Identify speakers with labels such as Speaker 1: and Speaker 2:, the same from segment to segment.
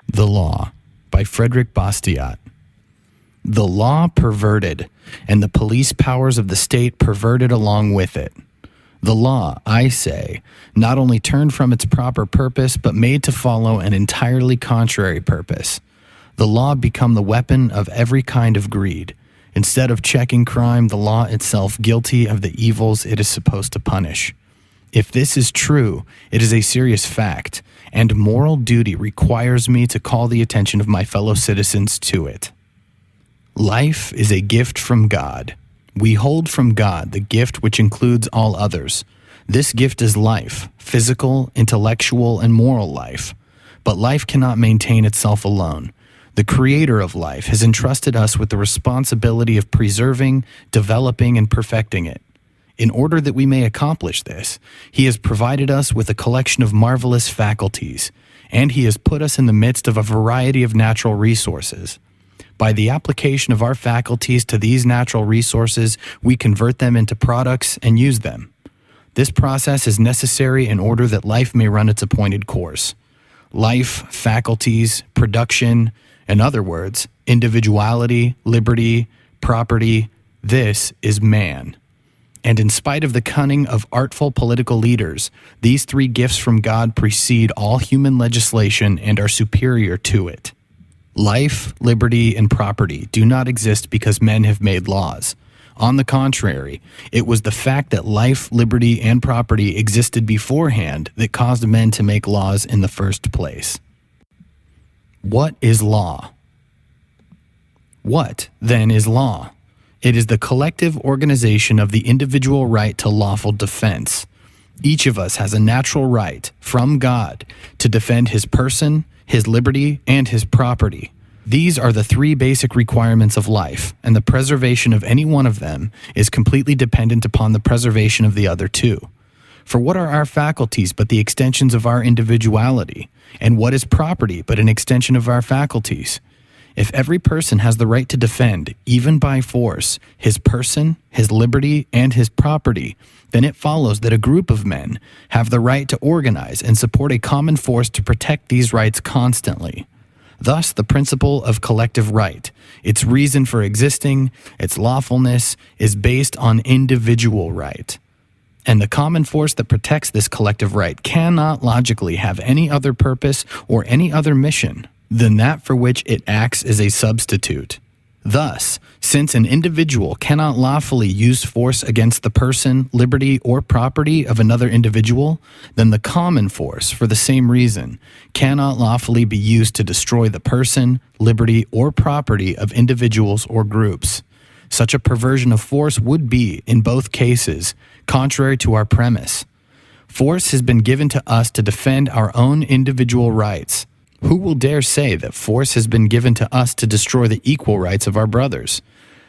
Speaker 1: The Law by Frederic Bastiat. The law perverted, and the police powers of the state perverted along with it. The law, I say, not only turned from its proper purpose, but made to follow an entirely contrary purpose. The law become the weapon of every kind of greed. Instead of checking crime, the law itself guilty of the evils it is supposed to punish. If this is true, it is a serious fact, and moral duty requires me to call the attention of my fellow citizens to it. Life is a gift from God. We hold from God the gift which includes all others. This gift is life, physical, intellectual, and moral life. But life cannot maintain itself alone. The Creator of life has entrusted us with the responsibility of preserving, developing, and perfecting it. In order that we may accomplish this, He has provided us with a collection of marvelous faculties, and He has put us in the midst of a variety of natural resources. By the application of our faculties to these natural resources, we convert them into products and use them. This process is necessary in order that life may run its appointed course. Life, faculties, production, in other words, individuality, liberty, property, this is man. And in spite of the cunning of artful political leaders, these three gifts from God precede all human legislation and are superior to it. Life, liberty, and property do not exist because men have made laws. On the contrary, it was the fact that life, liberty, and property existed beforehand that caused men to make laws in the first place. What is law? What, then, is law? It is the collective organization of the individual right to lawful defense. Each of us has a natural right, from God, to defend his person, his liberty, and his property. These are the three basic requirements of life, and the preservation of any one of them is completely dependent upon the preservation of the other two. For what are our faculties but the extensions of our individuality? And what is property but an extension of our faculties? If every person has the right to defend, even by force, his person, his liberty, and his property, then it follows that a group of men have the right to organize and support a common force to protect these rights constantly. Thus, the principle of collective right, its reason for existing, its lawfulness, is based on individual right. And the common force that protects this collective right cannot logically have any other purpose or any other mission than that for which it acts as a substitute. Thus, since an individual cannot lawfully use force against the person, liberty, or property of another individual, then the common force, for the same reason, cannot lawfully be used to destroy the person, liberty, or property of individuals or groups. Such a perversion of force would be, in both cases, contrary to our premise. Force has been given to us to defend our own individual rights. Who will dare say that force has been given to us to destroy the equal rights of our brothers?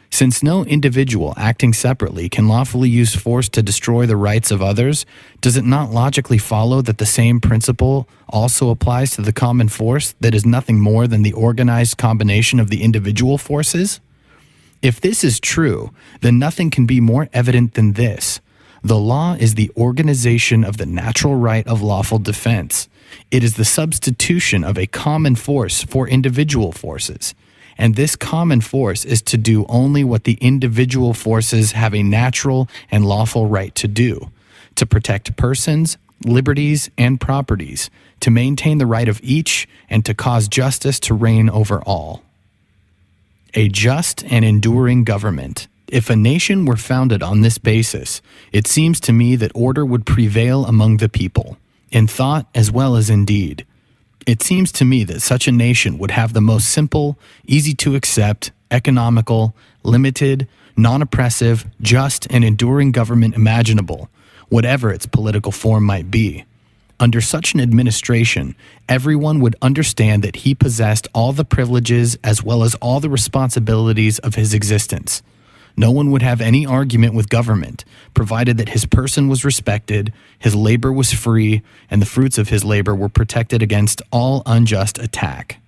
Speaker 1: Since no individual acting separately can lawfully use force to destroy the rights of others, does it not logically follow that the same principle also applies to the common force that is nothing more than the organized combination of the individual forces? If this is true, then nothing can be more evident than this. The law is the organization of the natural right of lawful defense. It is the substitution of a common force for individual forces. And this common force is to do only what the individual forces have a natural and lawful right to do: to protect persons, liberties, and properties, to maintain the right of each, and to cause justice to reign over all. A just and enduring government. If a nation were founded on this basis, it seems to me that order would prevail among the people, in thought as well as in deed. It seems to me that such a nation would have the most simple, easy to accept, economical, limited, non-oppressive, just, and enduring government imaginable, whatever its political form might be. Under such an administration, everyone would understand that he possessed all the privileges as well as all the responsibilities of his existence. No one would have any argument with government, provided that his person was respected, his labor was free, and the fruits of his labor were protected against all unjust attack.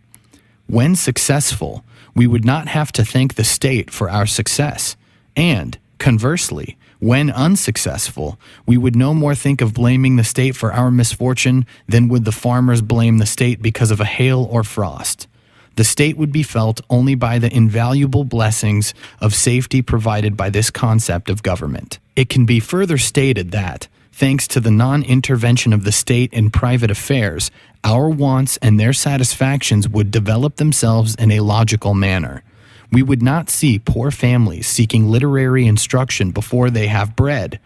Speaker 1: When successful, we would not have to thank the state for our success, and, Conversely, when unsuccessful, we would no more think of blaming the state for our misfortune than would the farmers blame the state because of a hail or frost. The state would be felt only by the invaluable blessings of safety provided by this concept of government. It can be further stated that, thanks to the non-intervention of the state in private affairs, our wants and their satisfactions would develop themselves in a logical manner. We would not see poor families seeking literary instruction before they have bread.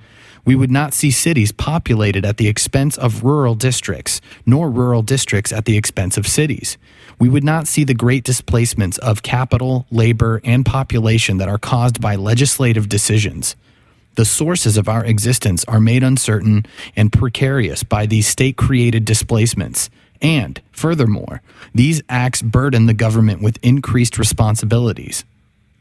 Speaker 1: We would not see cities populated at the expense of rural districts, nor rural districts at the expense of cities. We would not see the great displacements of capital, labor, and population that are caused by legislative decisions. The sources of our existence are made uncertain and precarious by these state-created displacements. And, furthermore, these acts burden the government with increased responsibilities.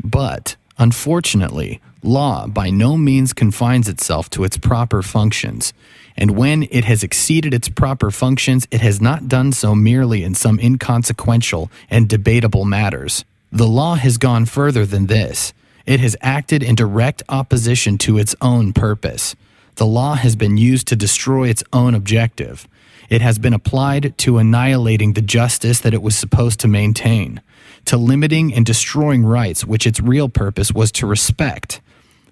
Speaker 1: But, unfortunately, law by no means confines itself to its proper functions, and when it has exceeded its proper functions, it has not done so merely in some inconsequential and debatable matters. The law has gone further than this. It has acted in direct opposition to its own purpose. The law has been used to destroy its own objective. It has been applied to annihilating the justice that it was supposed to maintain, to limiting and destroying rights which its real purpose was to respect.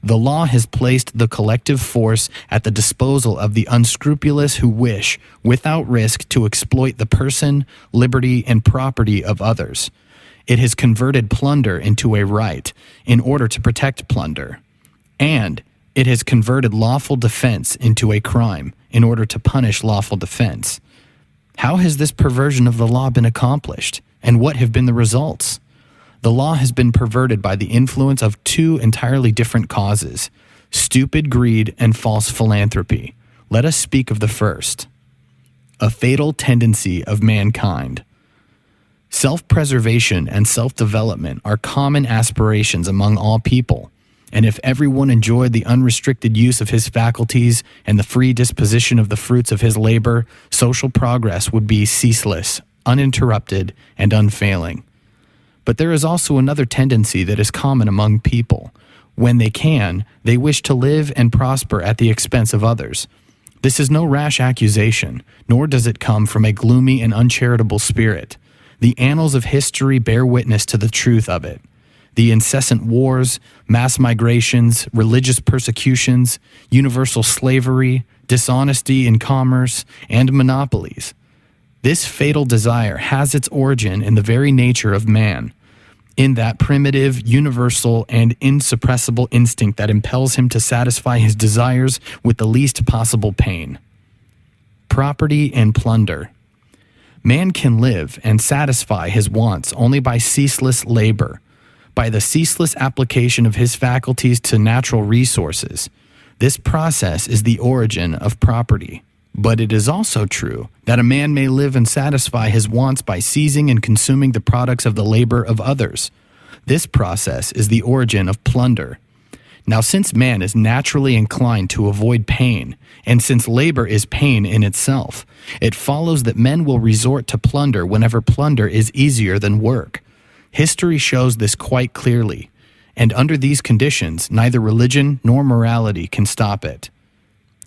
Speaker 1: The law has placed the collective force at the disposal of the unscrupulous who wish, without risk, to exploit the person, liberty, and property of others. It has converted plunder into a right in order to protect plunder. And it has converted lawful defense into a crime in order to punish lawful defense. How has this perversion of the law been accomplished, and what have been the results? The law has been perverted by the influence of two entirely different causes: stupid greed and false philanthropy. Let us speak of the first. A fatal tendency of mankind. Self-preservation and self-development are common aspirations among all people, and if everyone enjoyed the unrestricted use of his faculties and the free disposition of the fruits of his labor, social progress would be ceaseless, uninterrupted, and unfailing. But there is also another tendency that is common among people. When they can, they wish to live and prosper at the expense of others. This is no rash accusation, nor does it come from a gloomy and uncharitable spirit. The annals of history bear witness to the truth of it. The incessant wars, mass migrations, religious persecutions, universal slavery, dishonesty in commerce, and monopolies. This fatal desire has its origin in the very nature of man, in that primitive, universal, and insuppressible instinct that impels him to satisfy his desires with the least possible pain. Property and plunder. Man can live and satisfy his wants only by ceaseless labor, by the ceaseless application of his faculties to natural resources. This process is the origin of property. But it is also true that a man may live and satisfy his wants by seizing and consuming the products of the labor of others. This process is the origin of plunder. Now, since man is naturally inclined to avoid pain, and since labor is pain in itself, it follows that men will resort to plunder whenever plunder is easier than work. History shows this quite clearly, and under these conditions, neither religion nor morality can stop it.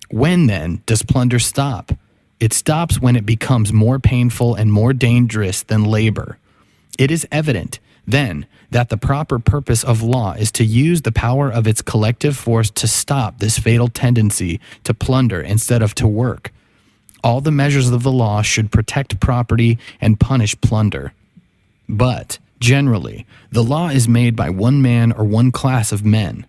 Speaker 1: When, then, does plunder stop? It stops when it becomes more painful and more dangerous than labor. It is evident, then, that the proper purpose of law is to use the power of its collective force to stop this fatal tendency to plunder instead of to work. All the measures of the law should protect property and punish plunder. But, generally, the law is made by one man or one class of men.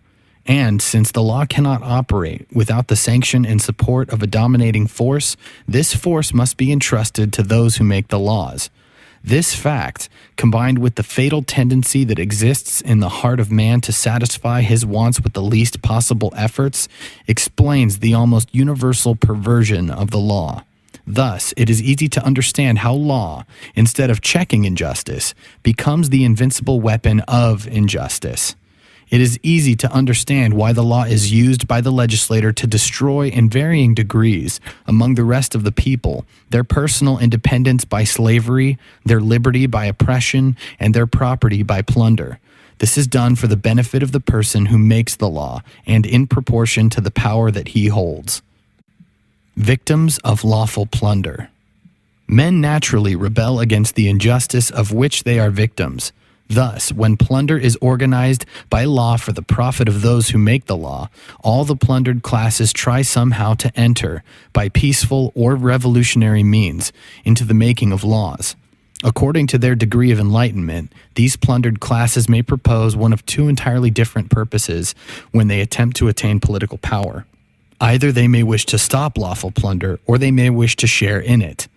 Speaker 1: And since the law cannot operate without the sanction and support of a dominating force, this force must be entrusted to those who make the laws. This fact, combined with the fatal tendency that exists in the heart of man to satisfy his wants with the least possible efforts, explains the almost universal perversion of the law. Thus, it is easy to understand how law, instead of checking injustice, becomes the invincible weapon of injustice. It is easy to understand why the law is used by the legislator to destroy in varying degrees, among the rest of the people, their personal independence by slavery, their liberty by oppression, and their property by plunder. This is done for the benefit of the person who makes the law and in proportion to the power that he holds. Victims of lawful plunder. Men naturally rebel against the injustice of which they are victims. Thus, when plunder is organized by law for the profit of those who make the law, all the plundered classes try somehow to enter, by peaceful or revolutionary means, into the making of laws. According to their degree of enlightenment, these plundered classes may propose one of two entirely different purposes when they attempt to attain political power. Either they may wish to stop lawful plunder, or they may wish to share in it.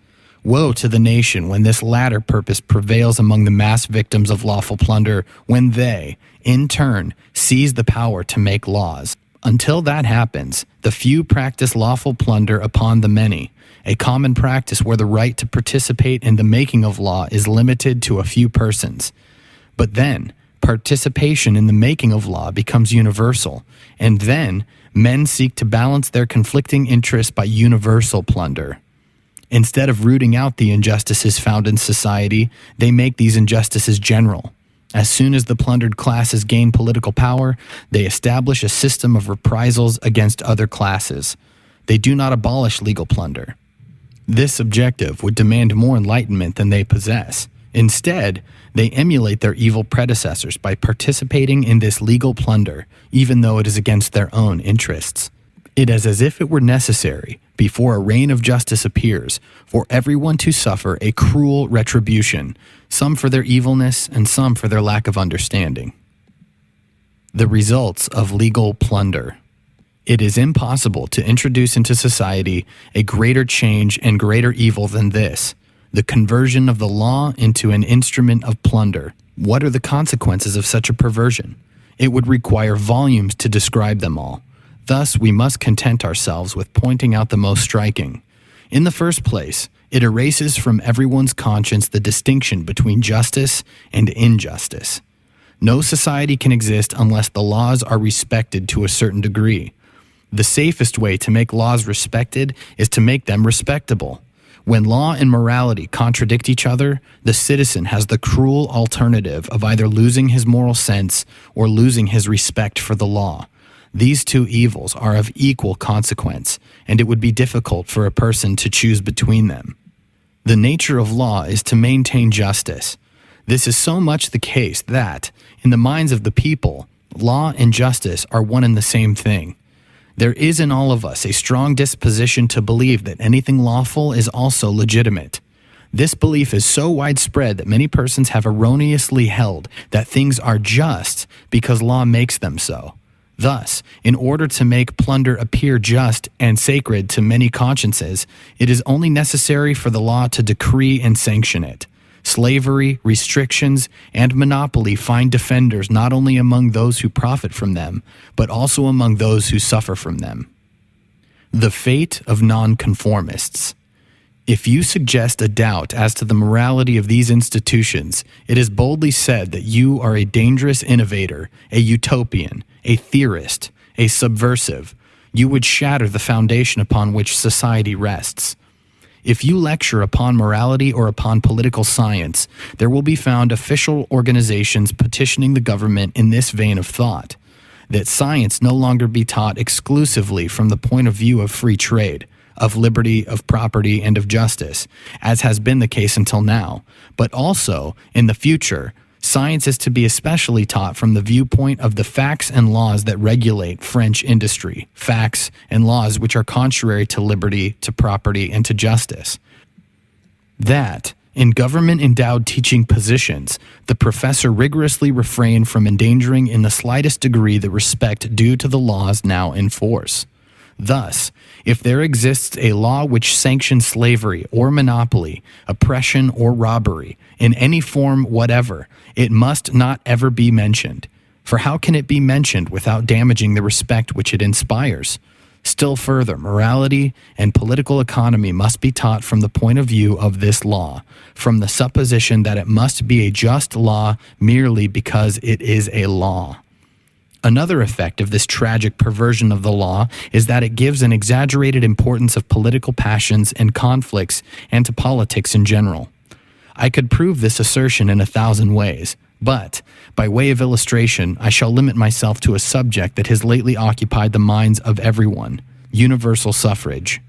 Speaker 1: Woe to the nation when this latter purpose prevails among the mass victims of lawful plunder, when they, in turn, seize the power to make laws. Until that happens, the few practice lawful plunder upon the many, a common practice where the right to participate in the making of law is limited to a few persons. But then, participation in the making of law becomes universal, and then men seek to balance their conflicting interests by universal plunder. Instead of rooting out the injustices found in society, they make these injustices general. As soon as the plundered classes gain political power, they establish a system of reprisals against other classes. They do not abolish legal plunder. This objective would demand more enlightenment than they possess. Instead, they emulate their evil predecessors by participating in this legal plunder, even though it is against their own interests. It is as if it were necessary, before a reign of justice appears, for everyone to suffer a cruel retribution, some for their evilness and some for their lack of understanding. The results of legal plunder. It is impossible to introduce into society a greater change and greater evil than this, the conversion of the law into an instrument of plunder. What are the consequences of such a perversion? It would require volumes to describe them all. Thus, we must content ourselves with pointing out the most striking. In the first place, it erases from everyone's conscience the distinction between justice and injustice. No society can exist unless the laws are respected to a certain degree. The safest way to make laws respected is to make them respectable. When law and morality contradict each other, the citizen has the cruel alternative of either losing his moral sense or losing his respect for the law. These two evils are of equal consequence, and it would be difficult for a person to choose between them. The nature of law is to maintain justice. This is so much the case that, in the minds of the people, law and justice are one and the same thing. There is in all of us a strong disposition to believe that anything lawful is also legitimate. This belief is so widespread that many persons have erroneously held that things are just because law makes them so. Thus, in order to make plunder appear just and sacred to many consciences, it is only necessary for the law to decree and sanction it. Slavery, restrictions, and monopoly find defenders not only among those who profit from them, but also among those who suffer from them. The fate of nonconformists. If you suggest a doubt as to the morality of these institutions, it is boldly said that you are a dangerous innovator, a utopian, a theorist, a subversive. You would shatter the foundation upon which society rests. If you lecture upon morality or upon political science, there will be found official organizations petitioning the government in this vein of thought, that science no longer be taught exclusively from the point of view of free trade, of liberty, of property, and of justice, as has been the case until now, but also, in the future, science is to be especially taught from the viewpoint of the facts and laws that regulate French industry, facts and laws which are contrary to liberty, to property, and to justice. That, in government-endowed teaching positions, the professor rigorously refrain from endangering in the slightest degree the respect due to the laws now in force. Thus, if there exists a law which sanctions slavery or monopoly, oppression or robbery, in any form whatever, it must not ever be mentioned. For how can it be mentioned without damaging the respect which it inspires? Still further, morality and political economy must be taught from the point of view of this law, from the supposition that it must be a just law merely because it is a law. Another effect of this tragic perversion of the law is that it gives an exaggerated importance of political passions and conflicts and to politics in general. I could prove this assertion in 1,000 ways, But, by way of illustration, I shall limit myself to a subject that has lately occupied the minds of everyone: universal suffrage.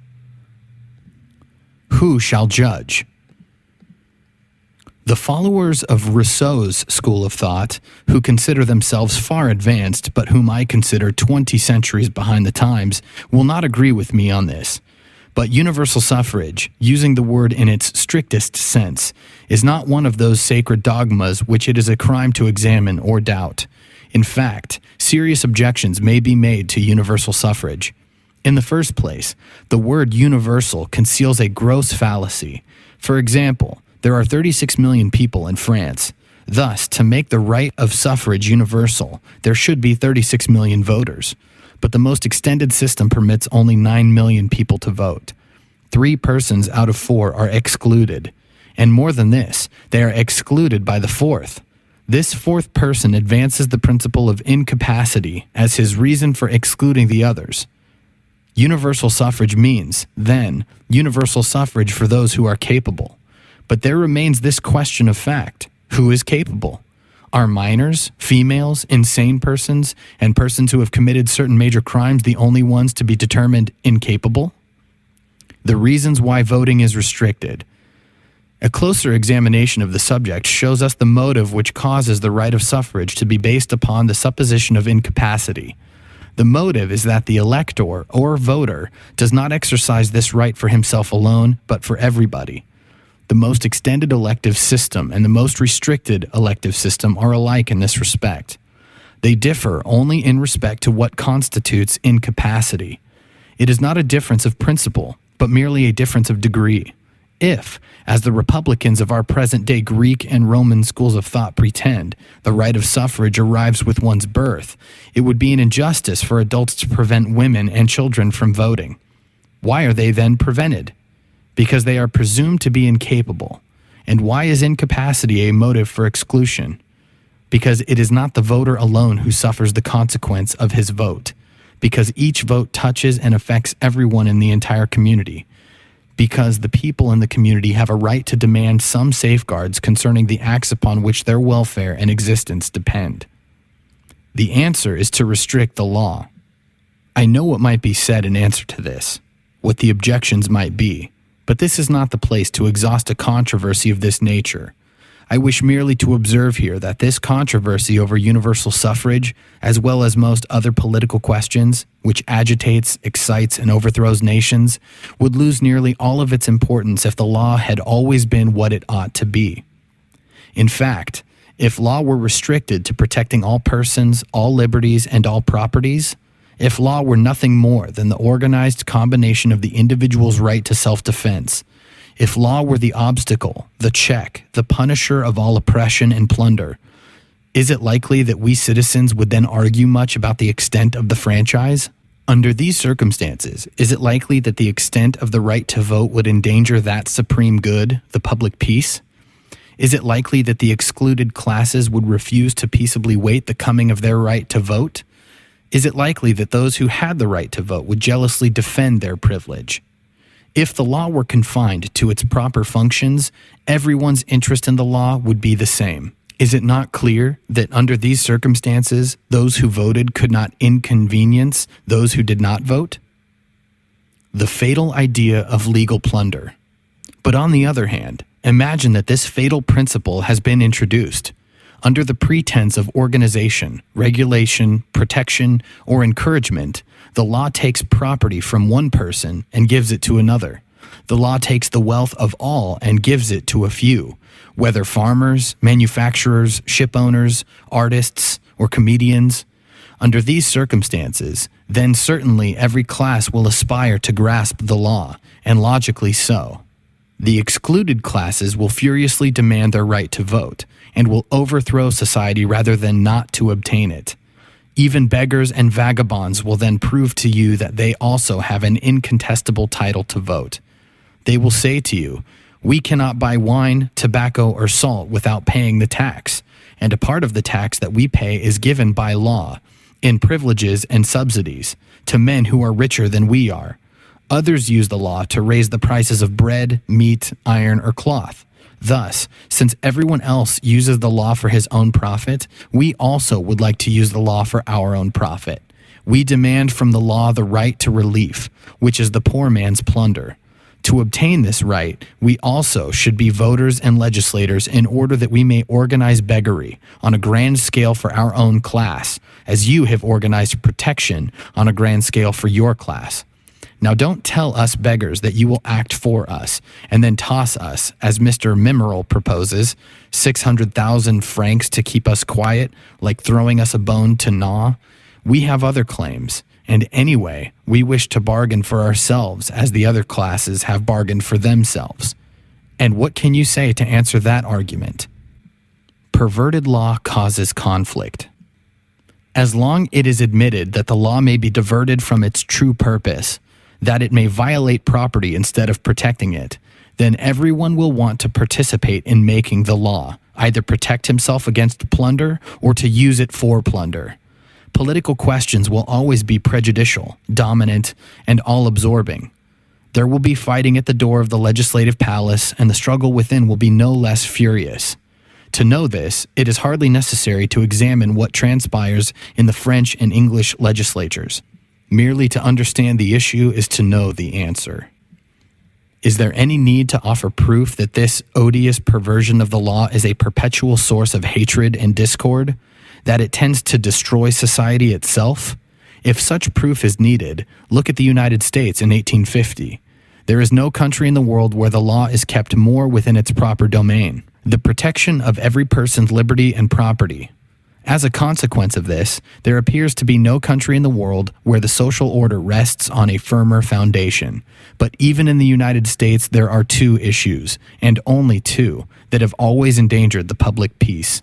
Speaker 1: Who shall judge? The followers of Rousseau's school of thought, who consider themselves far advanced but whom I consider 20 centuries behind the times, will not agree with me on this. But universal suffrage, using the word in its strictest sense, is not one of those sacred dogmas which it is a crime to examine or doubt. In fact, serious objections may be made to universal suffrage. In the first place, the word universal conceals a gross fallacy. For example, there are 36 million people in France. Thus, to make the right of suffrage universal, there should be 36 million voters. But the most extended system permits only 9 million people to vote. 3 persons out of 4 are excluded. And more than this, they are excluded by the 4th. This 4th person advances the principle of incapacity as his reason for excluding the others. Universal suffrage means, then, universal suffrage for those who are capable. But there remains this question of fact: who is capable? Are minors, females, insane persons, and persons who have committed certain major crimes the only ones to be determined incapable? The reasons why voting is restricted. A closer examination of the subject shows us the motive which causes the right of suffrage to be based upon the supposition of incapacity. The motive is that the elector or voter does not exercise this right for himself alone, but for everybody. The most extended elective system and the most restricted elective system are alike in this respect. They differ only in respect to what constitutes incapacity. It is not a difference of principle, but merely a difference of degree. If, as the Republicans of our present-day Greek and Roman schools of thought pretend, the right of suffrage arrives with one's birth, it would be an injustice for adults to prevent women and children from voting. Why are they then prevented? Because they are presumed to be incapable. And why is incapacity a motive for exclusion? Because it is not the voter alone who suffers the consequence of his vote. Because each vote touches and affects everyone in the entire community. Because the people in the community have a right to demand some safeguards concerning the acts upon which their welfare and existence depend. The answer is to restrict the law. I know what might be said in answer to this, what the objections might be. But this is not the place to exhaust a controversy of this nature. I wish merely to observe here that this controversy over universal suffrage, as well as most other political questions, which agitates, excites, and overthrows nations, would lose nearly all of its importance if the law had always been what it ought to be. In fact, if law were restricted to protecting all persons, all liberties, and all properties, if law were nothing more than the organized combination of the individual's right to self-defense, if law were the obstacle, the check, the punisher of all oppression and plunder, is it likely that we citizens would then argue much about the extent of the franchise? Under these circumstances, is it likely that the extent of the right to vote would endanger that supreme good, the public peace? Is it likely that the excluded classes would refuse to peaceably wait the coming of their right to vote? Is it likely that those who had the right to vote would jealously defend their privilege? If the law were confined to its proper functions, everyone's interest in the law would be the same. Is it not clear that under these circumstances, those who voted could not inconvenience those who did not vote? The fatal idea of legal plunder. But on the other hand, imagine that this fatal principle has been introduced. Under the pretense of organization, regulation, protection, or encouragement, the law takes property from one person and gives it to another. The law takes the wealth of all and gives it to a few, whether farmers, manufacturers, ship owners, artists, or comedians. Under these circumstances, then certainly every class will aspire to grasp the law, and logically so. The excluded classes will furiously demand their right to vote, and will overthrow society rather than not to obtain it. Even beggars and vagabonds will then prove to you that they also have an incontestable title to vote. They will say to you, "We cannot buy wine, tobacco, or salt without paying the tax, and a part of the tax that we pay is given by law, in privileges and subsidies, to men who are richer than we are. Others use the law to raise the prices of bread, meat, iron, or cloth. Thus, since everyone else uses the law for his own profit, we also would like to use the law for our own profit. We demand from the law the right to relief, which is the poor man's plunder. To obtain this right, we also should be voters and legislators in order that we may organize beggary on a grand scale for our own class, as you have organized protection on a grand scale for your class. Now don't tell us beggars that you will act for us, and then toss us, as Mr. Mimerel proposes, 600,000 francs to keep us quiet, like throwing us a bone to gnaw. We have other claims, and anyway, we wish to bargain for ourselves as the other classes have bargained for themselves. And what can you say to answer that argument? Perverted law causes conflict. As long it is admitted that the law may be diverted from its true purpose, that it may violate property instead of protecting it, then everyone will want to participate in making the law, either protect himself against plunder or to use it for plunder. Political questions will always be prejudicial, dominant, and all-absorbing. There will be fighting at the door of the legislative palace, and the struggle within will be no less furious. To know this, it is hardly necessary to examine what transpires in the French and English legislatures. Merely to understand the issue is to know the answer. Is there any need to offer proof that this odious perversion of the law is a perpetual source of hatred and discord? That it tends to destroy society itself? If such proof is needed, look at the United States in 1850. There is no country in the world where the law is kept more within its proper domain, the protection of every person's liberty and property. As a consequence of this, there appears to be no country in the world where the social order rests on a firmer foundation. But even in the United States, there are two issues, and only two, that have always endangered the public peace.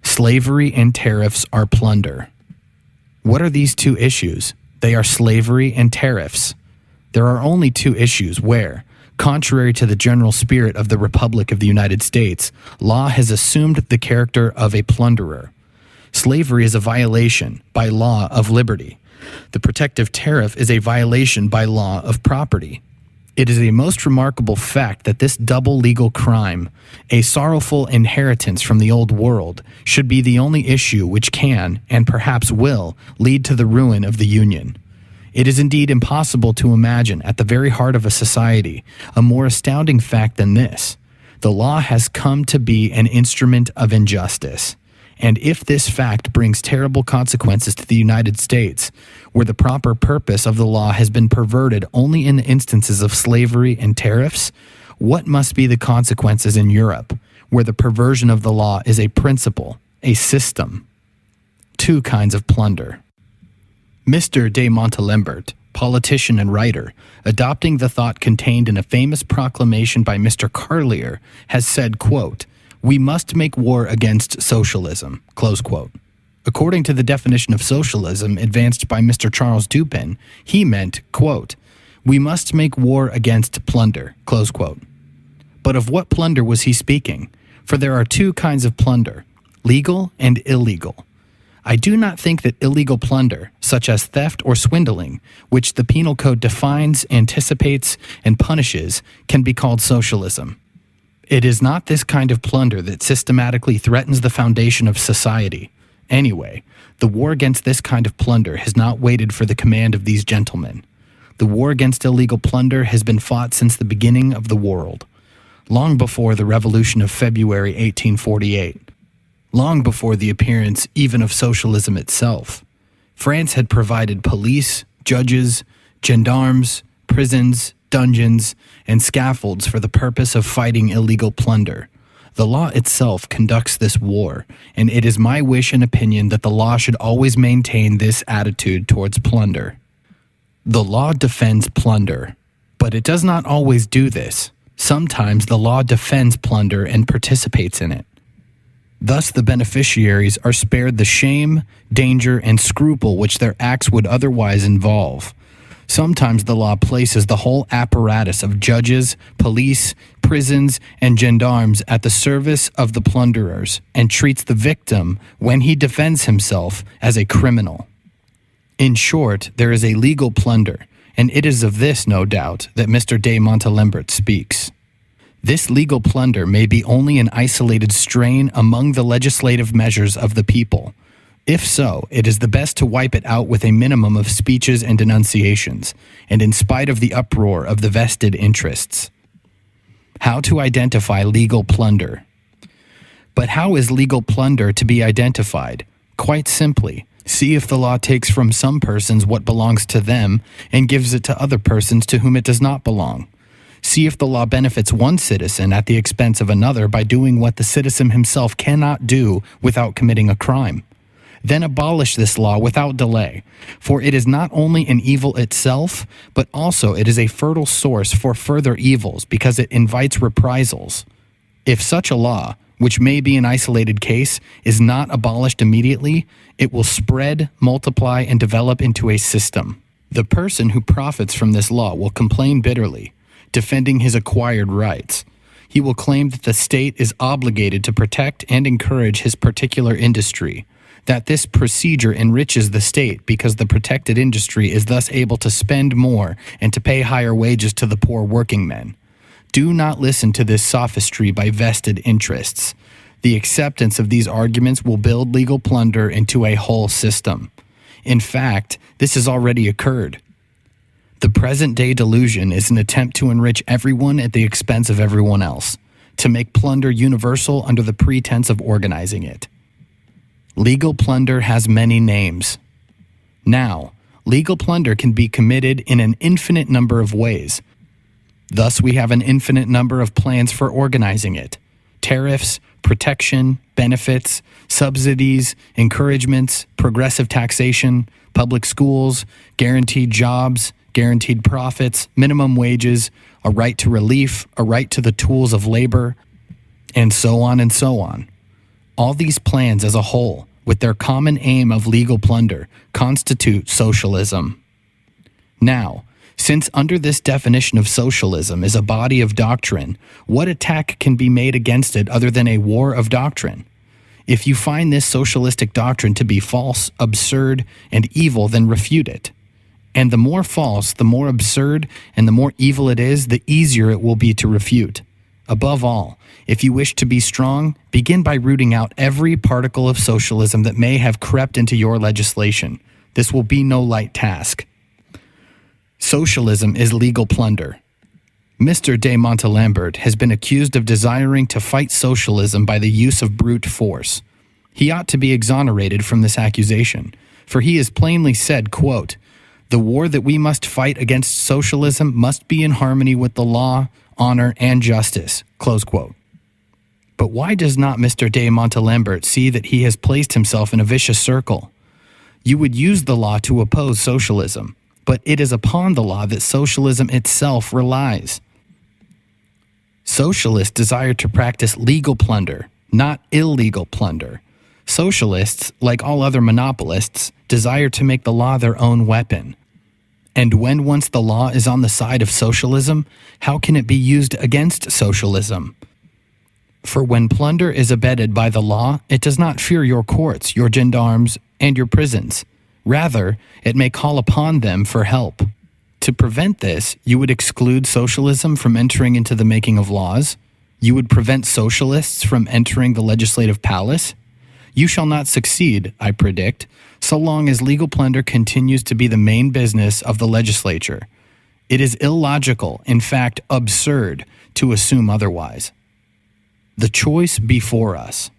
Speaker 1: Slavery and tariffs are plunder. What are these two issues? They are slavery and tariffs. There are only two issues where, contrary to the general spirit of the Republic of the United States, law has assumed the character of a plunderer. Slavery is a violation, by law, of liberty. The protective tariff is a violation by law of property. It is a most remarkable fact that this double legal crime, a sorrowful inheritance from the old world, should be the only issue which can, and perhaps will, lead to the ruin of the Union. It is indeed impossible to imagine at the very heart of a society a more astounding fact than this. The law has come to be an instrument of injustice. And if this fact brings terrible consequences to the United States, where the proper purpose of the law has been perverted only in the instances of slavery and tariffs, what must be the consequences in Europe, where the perversion of the law is a principle, a system? Two kinds of plunder. Mr. de Montalembert, politician and writer, adopting the thought contained in a famous proclamation by Mr. Carlier, has said, quote, "We must make war against socialism," close quote. According to the definition of socialism advanced by Mr. Charles Dupin, he meant, quote, "We must make war against plunder," close quote. But of what plunder was he speaking? For there are two kinds of plunder, legal and illegal. I do not think that illegal plunder, such as theft or swindling, which the Penal Code defines, anticipates, and punishes, can be called socialism. It is not this kind of plunder that systematically threatens the foundation of society. Anyway, the war against this kind of plunder has not waited for the command of these gentlemen. The war against illegal plunder has been fought since the beginning of the world, long before the Revolution of February 1848. Long before the appearance even of socialism itself. France had provided police, judges, gendarmes, prisons, dungeons, and scaffolds for the purpose of fighting illegal plunder. The law itself conducts this war, and it is my wish and opinion that the law should always maintain this attitude towards plunder. The law defends plunder, but it does not always do this. Sometimes the law defends plunder and participates in it. Thus the beneficiaries are spared the shame, danger, and scruple which their acts would otherwise involve. Sometimes the law places the whole apparatus of judges, police, prisons, and gendarmes at the service of the plunderers and treats the victim, when he defends himself, as a criminal. In short, there is a legal plunder, and it is of this, no doubt, that Mr. de Montalembert speaks. This legal plunder may be only an isolated strain among the legislative measures of the people. If so, it is the best to wipe it out with a minimum of speeches and denunciations, and in spite of the uproar of the vested interests. How to identify legal plunder. But how is legal plunder to be identified? Quite simply, see if the law takes from some persons what belongs to them and gives it to other persons to whom it does not belong. See if the law benefits one citizen at the expense of another by doing what the citizen himself cannot do without committing a crime. Then abolish this law without delay, for it is not only an evil itself, but also it is a fertile source for further evils because it invites reprisals. If such a law, which may be an isolated case, is not abolished immediately, it will spread, multiply, and develop into a system. The person who profits from this law will complain bitterly, defending his acquired rights. He will claim that the state is obligated to protect and encourage his particular industry, that this procedure enriches the state because the protected industry is thus able to spend more and to pay higher wages to the poor working men. Do not listen to this sophistry by vested interests. The acceptance of these arguments will build legal plunder into a whole system. In fact, this has already occurred. The present-day delusion is an attempt to enrich everyone at the expense of everyone else, to make plunder universal under the pretense of organizing it. Legal plunder has many names. Now, legal plunder can be committed in an infinite number of ways. Thus, we have an infinite number of plans for organizing it. Tariffs, protection, benefits, subsidies, encouragements, progressive taxation, public schools, guaranteed jobs, guaranteed profits, minimum wages, a right to relief, a right to the tools of labor, and so on and so on. All these plans as a whole, with their common aim of legal plunder, constitute socialism. Now, since under this definition of socialism is a body of doctrine, what attack can be made against it other than a war of doctrine? If you find this socialistic doctrine to be false, absurd, and evil, then refute it. And the more false, the more absurd, and the more evil it is, the easier it will be to refute. Above all, if you wish to be strong, begin by rooting out every particle of socialism that may have crept into your legislation. This will be no light task. Socialism is legal plunder. Mr. de Montalembert has been accused of desiring to fight socialism by the use of brute force. He ought to be exonerated from this accusation, for he has plainly said, quote, "The war that we must fight against socialism must be in harmony with the law, honor, and justice," close quote. But why does not Mr. de Montalembert see that he has placed himself in a vicious circle? You would use the law to oppose socialism, but it is upon the law that socialism itself relies. Socialists desire to practice legal plunder, not illegal plunder. Socialists, like all other monopolists, desire to make the law their own weapon. And when once the law is on the side of socialism, how can it be used against socialism? For when plunder is abetted by the law, it does not fear your courts, your gendarmes, and your prisons. Rather, it may call upon them for help. To prevent this, you would exclude socialism from entering into the making of laws. You would prevent socialists from entering the legislative palace. You shall not succeed, I predict, so long as legal plunder continues to be the main business of the legislature. It is illogical, in fact absurd, to assume otherwise. The choice before us.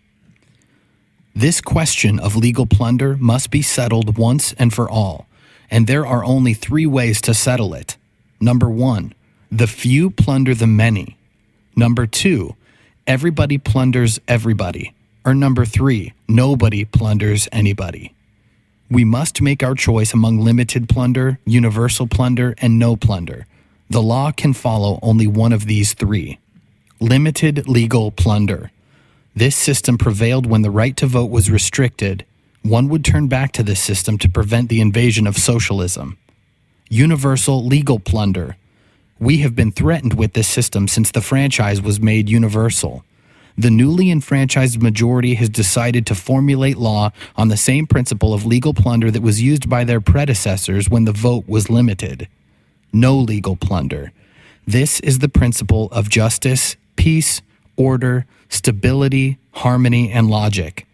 Speaker 1: This question of legal plunder must be settled once and for all, and there are only 3 ways to settle it. Number 1, the few plunder the many. Number 2, everybody plunders everybody. Or number 3, nobody plunders anybody. We must make our choice among limited plunder, universal plunder, and no plunder. The law can follow only one of these 3. Limited legal plunder. This system prevailed when the right to vote was restricted. One would turn back to this system to prevent the invasion of socialism. Universal legal plunder. We have been threatened with this system since the franchise was made universal. The newly enfranchised majority has decided to formulate law on the same principle of legal plunder that was used by their predecessors when the vote was limited. No legal plunder. This is the principle of justice, peace, order, stability, harmony, and logic.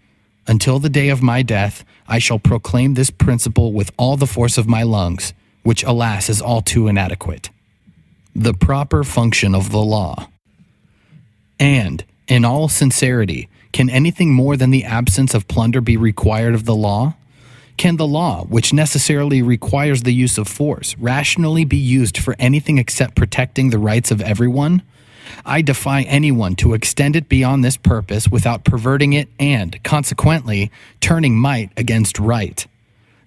Speaker 1: Until the day of my death, I shall proclaim this principle with all the force of my lungs, which, alas, is all too inadequate. The proper function of the law. And, in all sincerity, can anything more than the absence of plunder be required of the law? Can the law, which necessarily requires the use of force, rationally be used for anything except protecting the rights of everyone? I defy anyone to extend it beyond this purpose without perverting it and, consequently, turning might against right.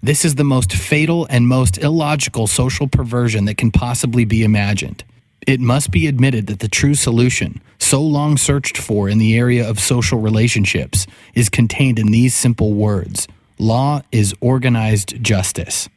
Speaker 1: This is the most fatal and most illogical social perversion that can possibly be imagined. It must be admitted that the true solution, so long searched for in the area of social relationships, is contained in these simple words: law is organized justice.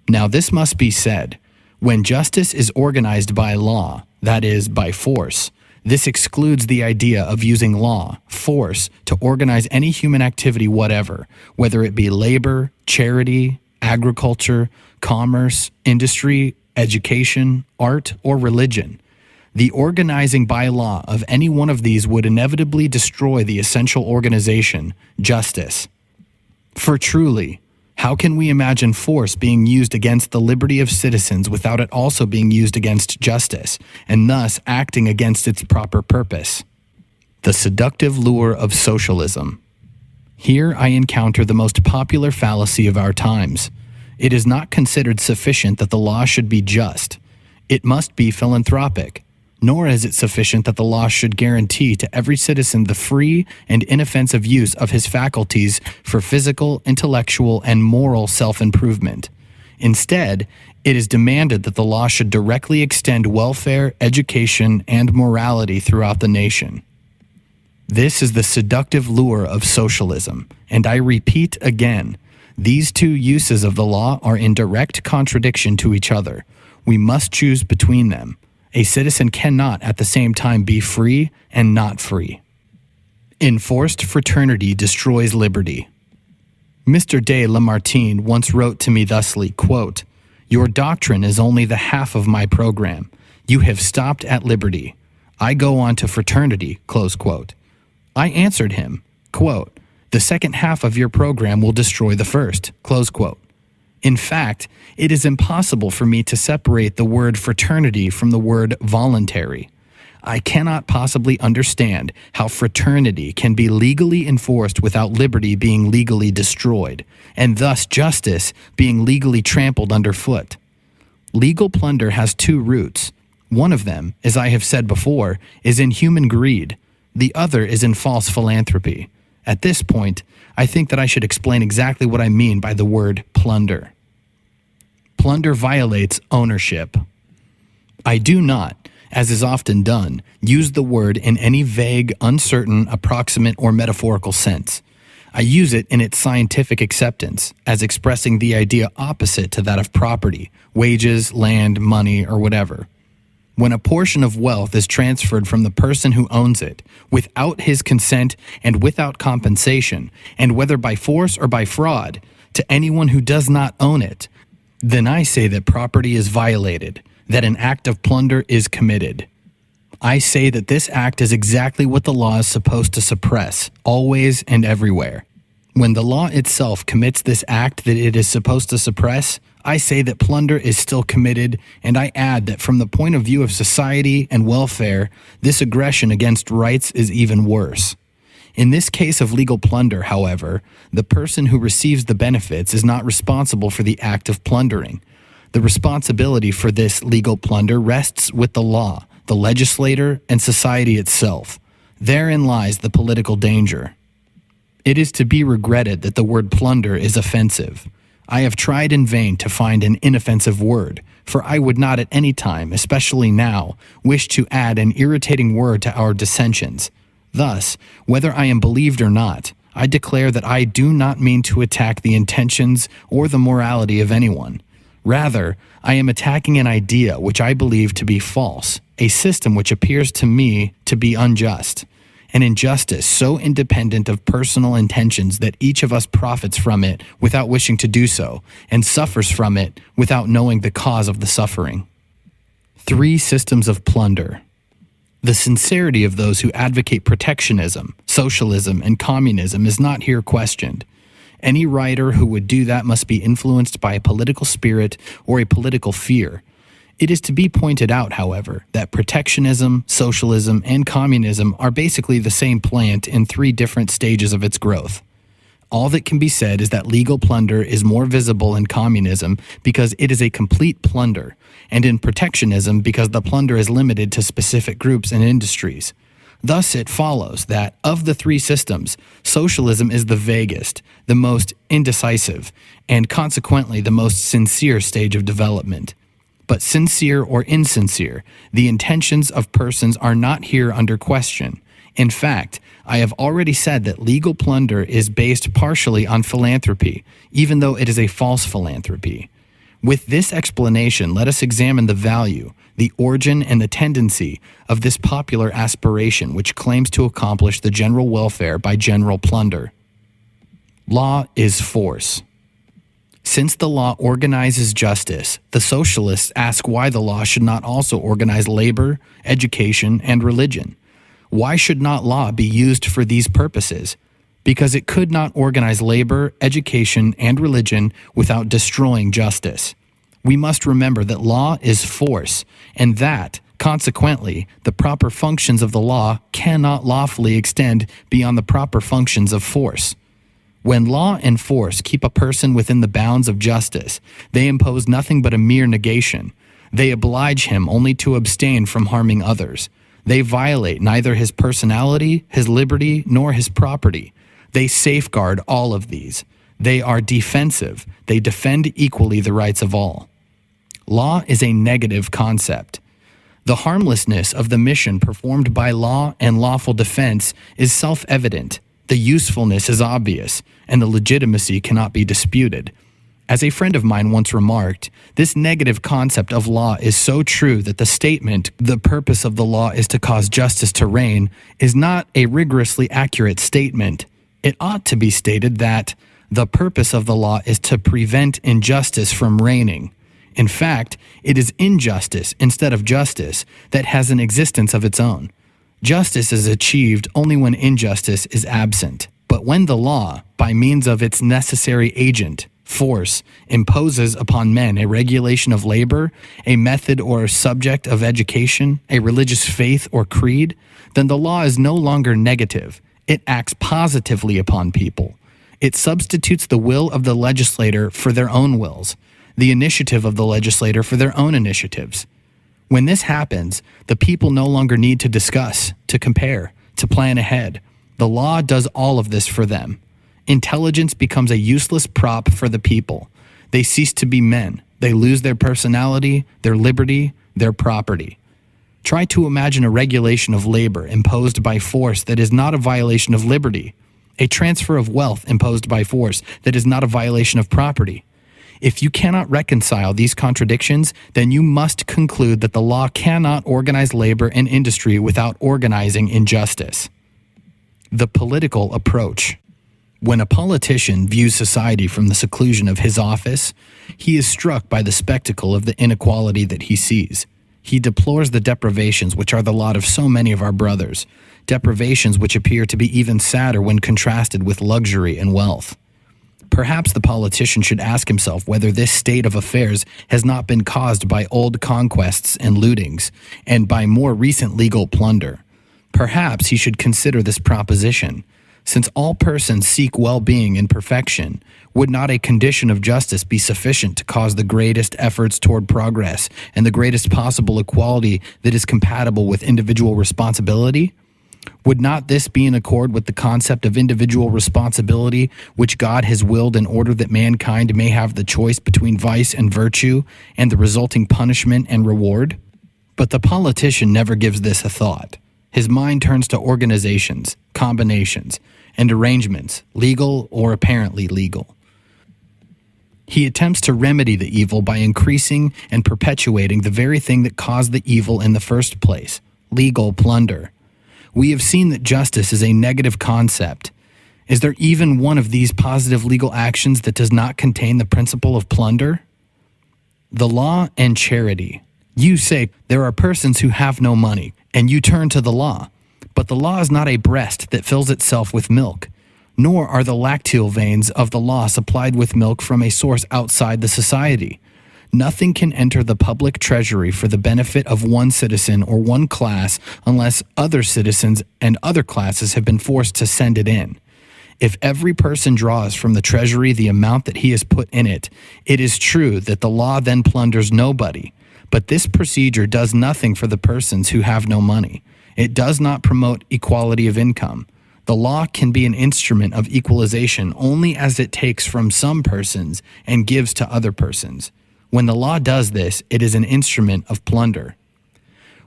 Speaker 1: Now, this must be said. When justice is organized by law, that is, by force, this excludes the idea of using law, force, to organize any human activity whatever, whether it be labor, charity, agriculture, commerce, industry, education, art, or religion. The organizing by law of any one of these would inevitably destroy the essential organization, justice. For truly, how can we imagine force being used against the liberty of citizens without it also being used against justice, and thus acting against its proper purpose? The seductive lure of socialism. Here I encounter the most popular fallacy of our times. It is not considered sufficient that the law should be just. It must be philanthropic. Nor is it sufficient that the law should guarantee to every citizen the free and inoffensive use of his faculties for physical, intellectual, and moral self-improvement. Instead, it is demanded that the law should directly extend welfare, education, and morality throughout the nation. This is the seductive lure of socialism, and I repeat again, these two uses of the law are in direct contradiction to each other. We must choose between them. A citizen cannot at the same time be free and not free. Enforced fraternity destroys liberty. Mr. de Lamartine once wrote to me thusly, quote, "Your doctrine is only the half of my program. You have stopped at liberty. I go on to fraternity," close quote. I answered him, quote, "The second half of your program will destroy the first," close quote. In fact, it is impossible for me to separate the word fraternity from the word voluntary. I cannot possibly understand how fraternity can be legally enforced without liberty being legally destroyed, and thus justice being legally trampled underfoot. Legal plunder has two roots. One of them, as I have said before, is in human greed. The other is in false philanthropy. At this point, I think that I should explain exactly what I mean by the word plunder. Plunder violates ownership. I do not, as is often done, use the word in any vague, uncertain, approximate, or metaphorical sense. I use it in its scientific acceptance, as expressing the idea opposite to that of property, wages, land, money, or whatever. When a portion of wealth is transferred from the person who owns it, without his consent and without compensation, and whether by force or by fraud, to anyone who does not own it, then I say that property is violated, that an act of plunder is committed. I say that this act is exactly what the law is supposed to suppress, always and everywhere. When the law itself commits this act that it is supposed to suppress, I say that plunder is still committed, and I add that from the point of view of society and welfare, this aggression against rights is even worse. In this case of legal plunder, however, the person who receives the benefits is not responsible for the act of plundering. The responsibility for this legal plunder rests with the law, the legislator, and society itself. Therein lies the political danger. It is to be regretted that the word plunder is offensive. I have tried in vain to find an inoffensive word, for I would not at any time, especially now, wish to add an irritating word to our dissensions. Thus, whether I am believed or not, I declare that I do not mean to attack the intentions or the morality of anyone. Rather, I am attacking an idea which I believe to be false, a system which appears to me to be unjust. An injustice so independent of personal intentions that each of us profits from it without wishing to do so, and suffers from it without knowing the cause of the suffering. 3 systems of plunder. The sincerity of those who advocate protectionism, socialism, and communism is not here questioned. Any writer who would do that must be influenced by a political spirit or a political fear. It is to be pointed out, however, that protectionism, socialism, and communism are basically the same plant in three different stages of its growth. All that can be said is that legal plunder is more visible in communism because it is a complete plunder, and in protectionism because the plunder is limited to specific groups and industries. Thus, it follows that, of the three systems, socialism is the vaguest, the most indecisive, and consequently the most sincere stage of development. But sincere or insincere, the intentions of persons are not here under question. In fact, I have already said that legal plunder is based partially on philanthropy, even though it is a false philanthropy. With this explanation, let us examine the value, the origin, and the tendency of this popular aspiration which claims to accomplish the general welfare by general plunder. Law is force. Since the law organizes justice, the socialists ask why the law should not also organize labor, education, and religion. Why should not law be used for these purposes? Because it could not organize labor, education, and religion without destroying justice. We must remember that law is force, and that, consequently, the proper functions of the law cannot lawfully extend beyond the proper functions of force. When law and force keep a person within the bounds of justice, they impose nothing but a mere negation. They oblige him only to abstain from harming others. They violate neither his personality, his liberty, nor his property. They safeguard all of these. They are defensive. They defend equally the rights of all. Law is a negative concept. The harmlessness of the mission performed by law and lawful defense is self-evident. The usefulness is obvious, and the legitimacy cannot be disputed. As a friend of mine once remarked, this negative concept of law is so true that the statement, "the purpose of the law is to cause justice to reign," is not a rigorously accurate statement. It ought to be stated that the purpose of the law is to prevent injustice from reigning. In fact, it is injustice instead of justice that has an existence of its own. Justice is achieved only when injustice is absent. But when the law, by means of its necessary agent, force, imposes upon men a regulation of labor, a method or subject of education, a religious faith or creed, then the law is no longer negative. It acts positively upon people. It substitutes the will of the legislator for their own wills, the initiative of the legislator for their own initiatives. When this happens, the people no longer need to discuss, to compare, to plan ahead. The law does all of this for them. Intelligence becomes a useless prop for the people. They cease to be men. They lose their personality, their liberty, their property. Try to imagine a regulation of labor imposed by force that is not a violation of liberty, a transfer of wealth imposed by force that is not a violation of property. If you cannot reconcile these contradictions, then you must conclude that the law cannot organize labor and industry without organizing injustice. The political approach. When a politician views society from the seclusion of his office, he is struck by the spectacle of the inequality that he sees. He deplores the deprivations which are the lot of so many of our brothers, deprivations which appear to be even sadder when contrasted with luxury and wealth. Perhaps the politician should ask himself whether this state of affairs has not been caused by old conquests and lootings, and by more recent legal plunder. Perhaps he should consider this proposition. Since all persons seek well-being and perfection, would not a condition of justice be sufficient to cause the greatest efforts toward progress and the greatest possible equality that is compatible with individual responsibility? Would not this be in accord with the concept of individual responsibility which God has willed in order that mankind may have the choice between vice and virtue and the resulting punishment and reward? But the politician never gives this a thought. His mind turns to organizations, combinations, and arrangements, legal or apparently legal. He attempts to remedy the evil by increasing and perpetuating the very thing that caused the evil in the first place, legal plunder. We have seen that justice is a negative concept. Is there even one of these positive legal actions that does not contain the principle of plunder? The law and charity. You say there are persons who have no money, and you turn to the law. But the law is not a breast that fills itself with milk, nor are the lacteal veins of the law supplied with milk from a source outside the society. Nothing can enter the public treasury for the benefit of one citizen or one class unless other citizens and other classes have been forced to send it in. If every person draws from the treasury the amount that he has put in it, it is true that the law then plunders nobody. But this procedure does nothing for the persons who have no money. It does not promote equality of income. The law can be an instrument of equalization only as it takes from some persons and gives to other persons. When the law does this, it is an instrument of plunder.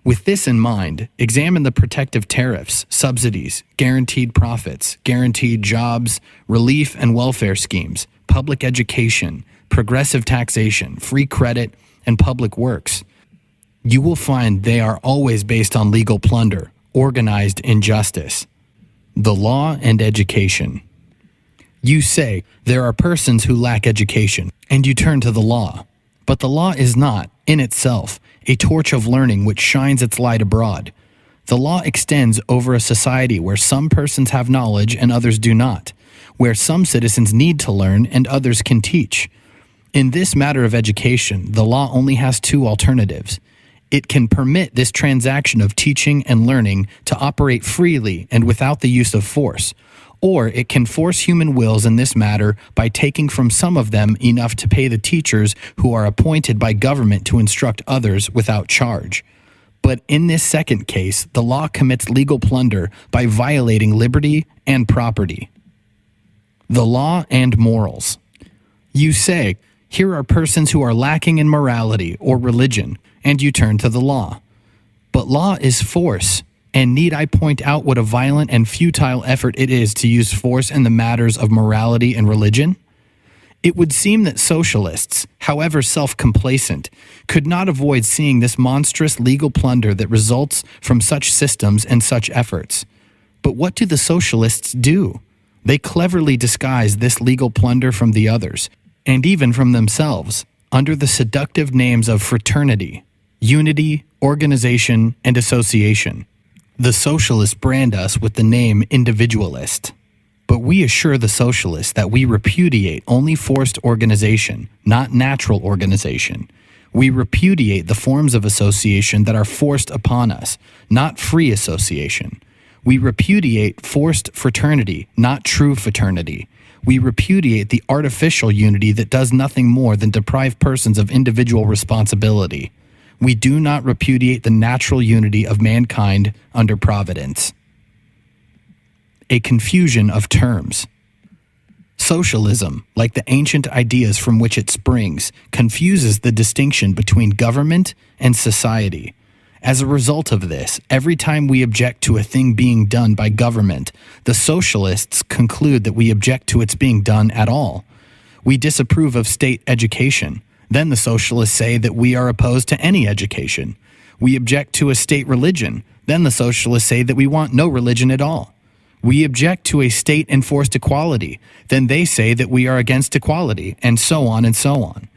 Speaker 1: With this in mind, examine the protective tariffs, subsidies, guaranteed profits, guaranteed jobs, relief and welfare schemes, public education, progressive taxation, free credit, and public works. You will find they are always based on legal plunder, organized injustice. The law and education. You say there are persons who lack education, and you turn to the law. But the law is not, in itself, a torch of learning which shines its light abroad. The law extends over a society where some persons have knowledge and others do not, where some citizens need to learn and others can teach. In this matter of education, the law only has two alternatives. It can permit this transaction of teaching and learning to operate freely and without the use of force, or it can force human wills in this matter by taking from some of them enough to pay the teachers who are appointed by government to instruct others without charge. But in this second case, the law commits legal plunder by violating liberty and property. The law and morals. You say, here are persons who are lacking in morality or religion, and you turn to the law. But law is force. And need I point out what a violent and futile effort it is to use force in the matters of morality and religion? It would seem that socialists, however self-complacent, could not avoid seeing this monstrous legal plunder that results from such systems and such efforts. But what do the socialists do? They cleverly disguise this legal plunder from the others, and even from themselves, under the seductive names of fraternity, unity, organization, and association. The socialists brand us with the name individualist. But we assure the socialists that we repudiate only forced organization, not natural organization. We repudiate the forms of association that are forced upon us, not free association. We repudiate forced fraternity, not true fraternity. We repudiate the artificial unity that does nothing more than deprive persons of individual responsibility. We do not repudiate the natural unity of mankind under providence. A confusion of terms. Socialism, like the ancient ideas from which it springs, confuses the distinction between government and society. As a result of this, every time we object to a thing being done by government, the socialists conclude that we object to its being done at all. We disapprove of state education. Then the socialists say that we are opposed to any education. We object to a state religion. Then the socialists say that we want no religion at all. We object to a state-enforced equality. Then they say that we are against equality, and so on and so on.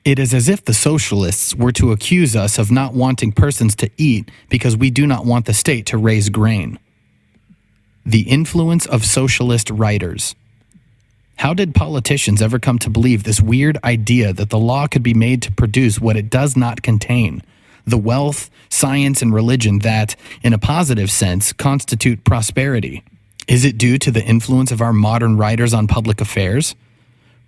Speaker 1: It is as if the socialists were to accuse us of not wanting persons to eat because we do not want the state to raise grain. The influence of socialist writers. How did politicians ever come to believe this weird idea that the law could be made to produce what it does not contain? The wealth, science, and religion that, in a positive sense, constitute prosperity. Is it due to the influence of our modern writers on public affairs?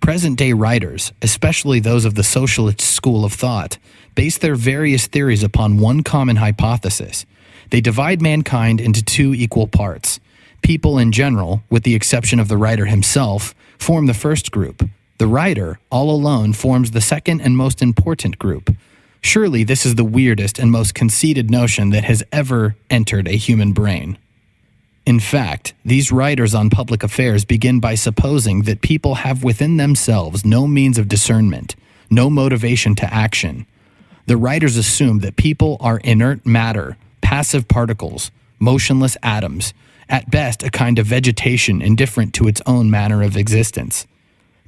Speaker 1: Present-day writers, especially those of the socialist school of thought, base their various theories upon one common hypothesis. They divide mankind into two equal parts. People in general, with the exception of the writer himself, form the first group. The writer, all alone, forms the second and most important group. Surely this is the weirdest and most conceited notion that has ever entered a human brain. In fact, these writers on public affairs begin by supposing that people have within themselves no means of discernment, no motivation to action. The writers assume that people are inert matter, passive particles, motionless atoms, at best a kind of vegetation indifferent to its own manner of existence.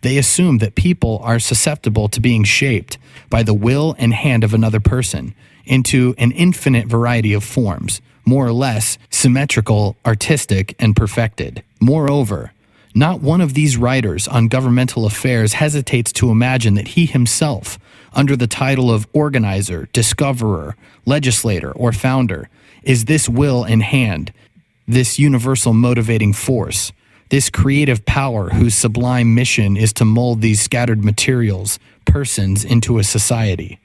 Speaker 1: They assume that people are susceptible to being shaped by the will and hand of another person, into an infinite variety of forms, more or less symmetrical, artistic, and perfected. Moreover, not one of these writers on governmental affairs hesitates to imagine that he himself, under the title of organizer, discoverer, legislator, or founder, is this will in hand, this universal motivating force, this creative power whose sublime mission is to mold these scattered materials, persons, into a society.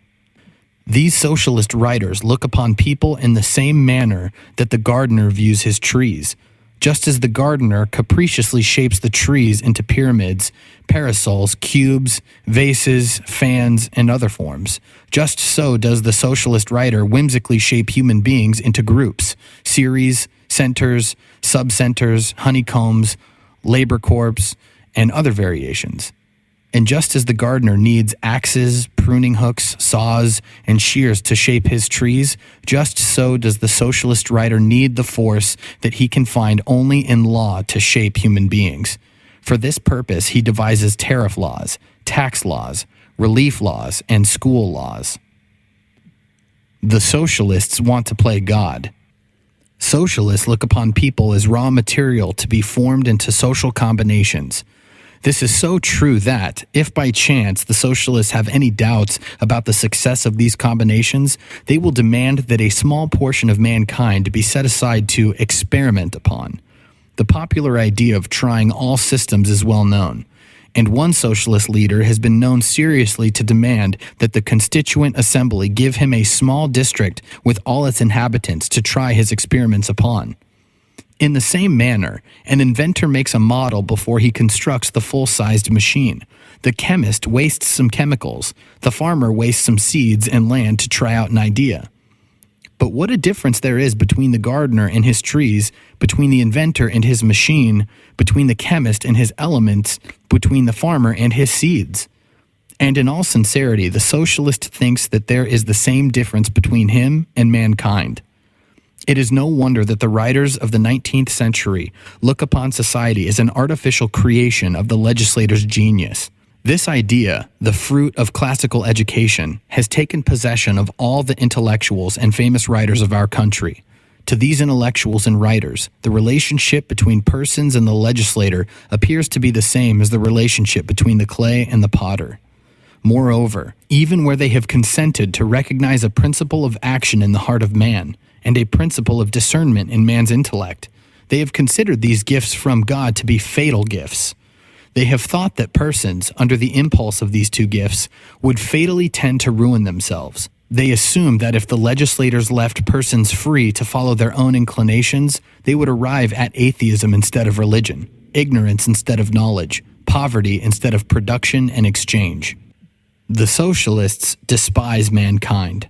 Speaker 1: These socialist writers look upon people in the same manner that the gardener views his trees. Just as the gardener capriciously shapes the trees into pyramids, parasols, cubes, vases, fans, and other forms, just so does the socialist writer whimsically shape human beings into groups, series, centers, subcenters, honeycombs, labor corps, and other variations. And just as the gardener needs axes, pruning hooks, saws, and shears to shape his trees, just so does the socialist writer need the force that he can find only in law to shape human beings. For this purpose, he devises tariff laws, tax laws, relief laws, and school laws. The socialists want to play God. Socialists look upon people as raw material to be formed into social combinations. This is so true that, if by chance the socialists have any doubts about the success of these combinations, they will demand that a small portion of mankind be set aside to experiment upon. The popular idea of trying all systems is well known, and one socialist leader has been known seriously to demand that the Constituent Assembly give him a small district with all its inhabitants to try his experiments upon. In the same manner, an inventor makes a model before he constructs the full-sized machine. The chemist wastes some chemicals. The farmer wastes some seeds and land to try out an idea. But what a difference there is between the gardener and his trees, between the inventor and his machine, between the chemist and his elements, between the farmer and his seeds. And in all sincerity, the socialist thinks that there is the same difference between him and mankind. It is no wonder that the writers of the 19th century look upon society as an artificial creation of the legislator's genius. This idea, the fruit of classical education, has taken possession of all the intellectuals and famous writers of our country. To these intellectuals and writers, the relationship between persons and the legislator appears to be the same as the relationship between the clay and the potter. Moreover, even where they have consented to recognize a principle of action in the heart of man, and a principle of discernment in man's intellect, they have considered these gifts from God to be fatal gifts. They have thought that persons, under the impulse of these two gifts, would fatally tend to ruin themselves. They assumed that if the legislators left persons free to follow their own inclinations, they would arrive at atheism instead of religion, ignorance instead of knowledge, poverty instead of production and exchange. The socialists despise mankind.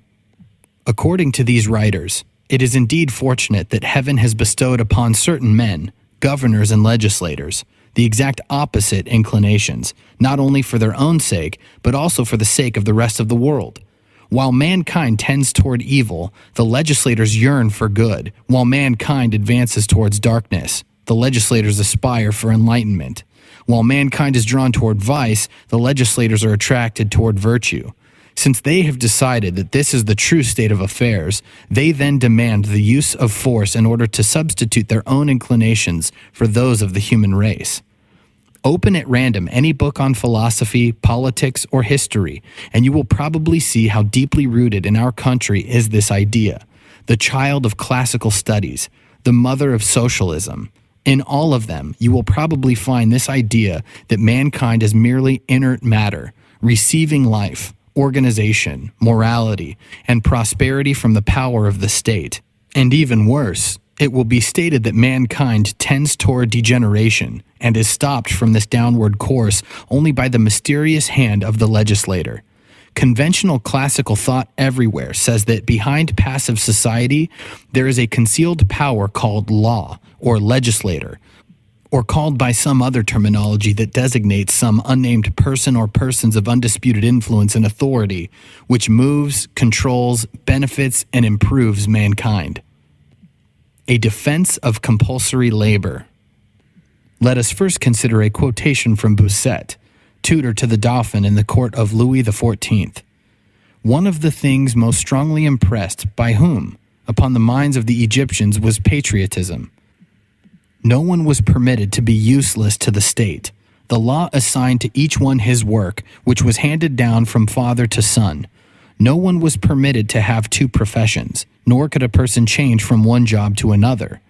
Speaker 1: According to these writers, it is indeed fortunate that heaven has bestowed upon certain men, governors and legislators, the exact opposite inclinations, not only for their own sake, but also for the sake of the rest of the world. While mankind tends toward evil, the legislators yearn for good. While mankind advances towards darkness, the legislators aspire for enlightenment. While mankind is drawn toward vice, the legislators are attracted toward virtue. Since they have decided that this is the true state of affairs, they then demand the use of force in order to substitute their own inclinations for those of the human race. Open at random any book on philosophy, politics, or history, and you will probably see how deeply rooted in our country is this idea, the child of classical studies, the mother of socialism. In all of them, you will probably find this idea that mankind is merely inert matter, receiving life, organization, morality, and prosperity from the power of the state. And even worse, it will be stated that mankind tends toward degeneration and is stopped from this downward course only by the mysterious hand of the legislator. Conventional classical thought everywhere says that behind passive society, there is a concealed power called law or legislator, or called by some other terminology that designates some unnamed person or persons of undisputed influence and authority, which moves, controls, benefits, and improves mankind. A defense of compulsory labor. Let us first consider a quotation from Bastiat, tutor to the Dauphin in the court of Louis XIV. One of the things most strongly impressed by whom upon the minds of the Egyptians was patriotism. No one was permitted to be useless to the state. The law assigned to each one his work, which was handed down from father to son. No one was permitted to have two professions, nor could a person change from one job to another.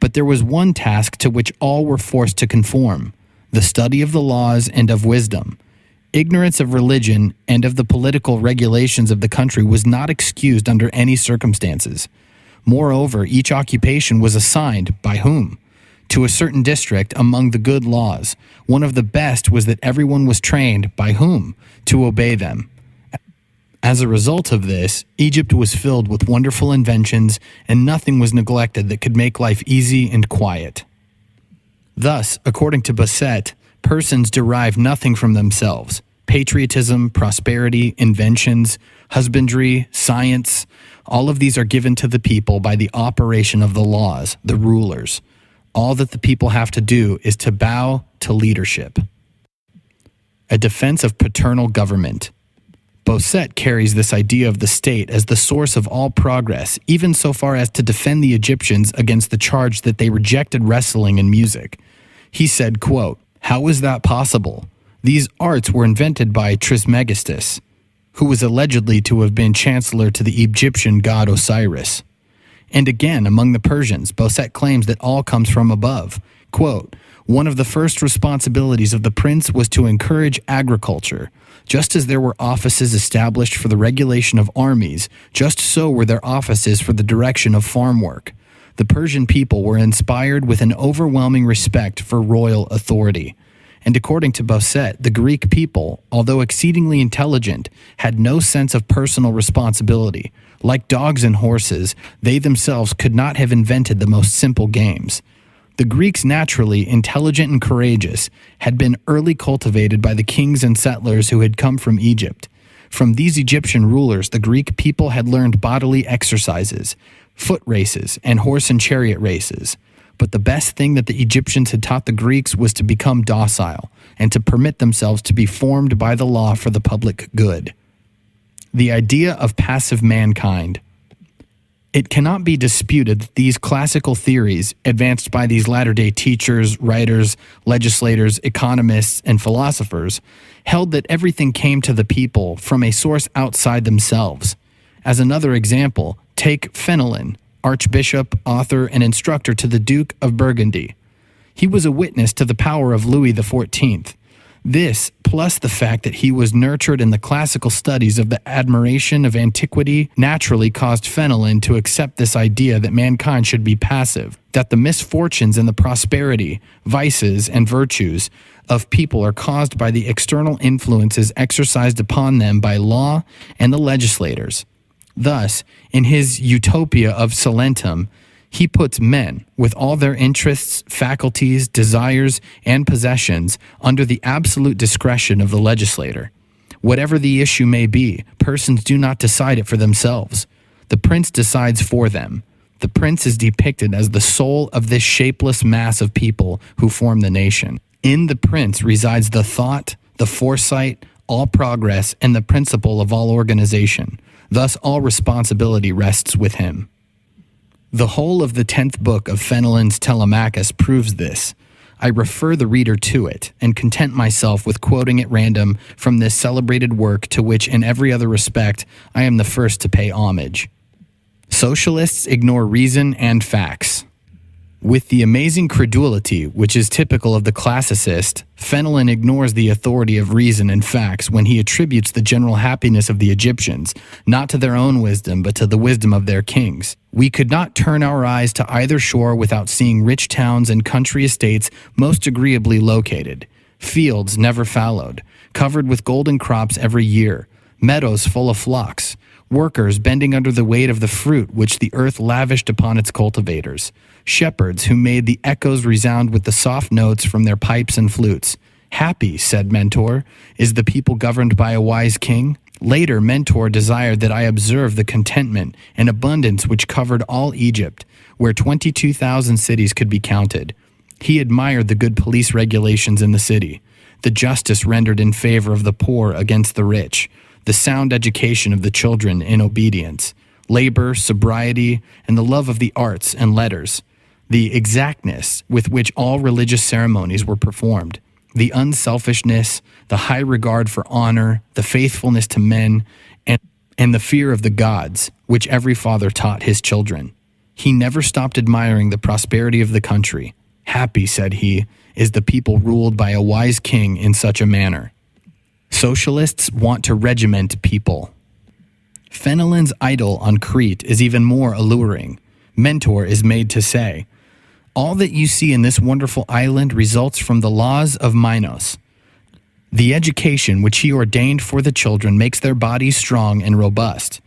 Speaker 1: But there was one task to which all were forced to conform, the study of the laws and of wisdom. Ignorance of religion and of the political regulations of the country was not excused under any circumstances. Moreover, each occupation was assigned by whom? To a certain district among the good laws. One of the best was that everyone was trained by whom? To obey them. As a result of this, Egypt was filled with wonderful inventions, and nothing was neglected that could make life easy and quiet. Thus, according to Bastiat, persons derive nothing from themselves. Patriotism, prosperity, inventions, husbandry, science, all of these are given to the people by the operation of the laws, the rulers. All that the people have to do is to bow to leadership. A defense of paternal government. Bastiat carries this idea of the state as the source of all progress, even so far as to defend the Egyptians against the charge that they rejected wrestling and music. He said, quote, "How is that possible? These arts were invented by Trismegistus, who was allegedly to have been chancellor to the Egyptian god Osiris." And again, among the Persians, Bastiat claims that all comes from above. Quote, "One of the first responsibilities of the prince was to encourage agriculture. Just as there were offices established for the regulation of armies, just so were there offices for the direction of farm work. The Persian people were inspired with an overwhelming respect for royal authority." And according to Bastiat, the Greek people, although exceedingly intelligent, had no sense of personal responsibility. Like dogs and horses, they themselves could not have invented the most simple games. The Greeks, naturally intelligent and courageous, had been early cultivated by the kings and settlers who had come from Egypt. From these Egyptian rulers, the Greek people had learned bodily exercises, foot races, and horse and chariot races. But the best thing that the Egyptians had taught the Greeks was to become docile and to permit themselves to be formed by the law for the public good. The idea of passive mankind. It cannot be disputed that these classical theories, advanced by these latter-day teachers, writers, legislators, economists, and philosophers, held that everything came to the people from a source outside themselves. As another example, take Fenelon, archbishop, author, and instructor to the Duke of Burgundy. He was a witness to the power of Louis XIV. This, plus the fact that he was nurtured in the classical studies of the admiration of antiquity, naturally caused Fenelon to accept this idea that mankind should be passive, that the misfortunes and the prosperity, vices, and virtues of people are caused by the external influences exercised upon them by law and the legislators. Thus, in his Utopia of Salentum, he puts men, with all their interests, faculties, desires, and possessions, under the absolute discretion of the legislator. Whatever the issue may be, persons do not decide it for themselves. The prince decides for them. The prince is depicted as the soul of this shapeless mass of people who form the nation. In the prince resides the thought, the foresight, all progress, and the principle of all organization. Thus, all responsibility rests with him. The whole of the 10th book of Fenelon's Telemachus proves this. I refer the reader to it, and content myself with quoting at random from this celebrated work to which in every other respect I am the first to pay homage. Socialists ignore reason and facts. With the amazing credulity which is typical of the classicist, Fenelon ignores the authority of reason and facts when he attributes the general happiness of the Egyptians, not to their own wisdom, but to the wisdom of their kings. We could not turn our eyes to either shore without seeing rich towns and country estates most agreeably located, fields never fallowed, covered with golden crops every year, meadows full of flocks, workers bending under the weight of the fruit which the earth lavished upon its cultivators, shepherds who made the echoes resound with the soft notes from their pipes and flutes. Happy, said Mentor, is the people governed by a wise king. Later, Mentor desired that I observe the contentment and abundance which covered all Egypt, where 22,000 cities could be counted. He admired the good police regulations in the city, the justice rendered in favor of the poor against the rich, the sound education of the children in obedience, labor, sobriety, and the love of the arts and letters, the exactness with which all religious ceremonies were performed, the unselfishness, the high regard for honor, the faithfulness to men, and the fear of the gods, which every father taught his children. He never stopped admiring the prosperity of the country. Happy, said he, is the people ruled by a wise king in such a manner. Socialists want to regiment people. Fenelon's idyll on Crete is even more alluring. Mentor is made to say, all that you see in this wonderful island results from the laws of Minos. The education which he ordained for the children makes their bodies strong and robust.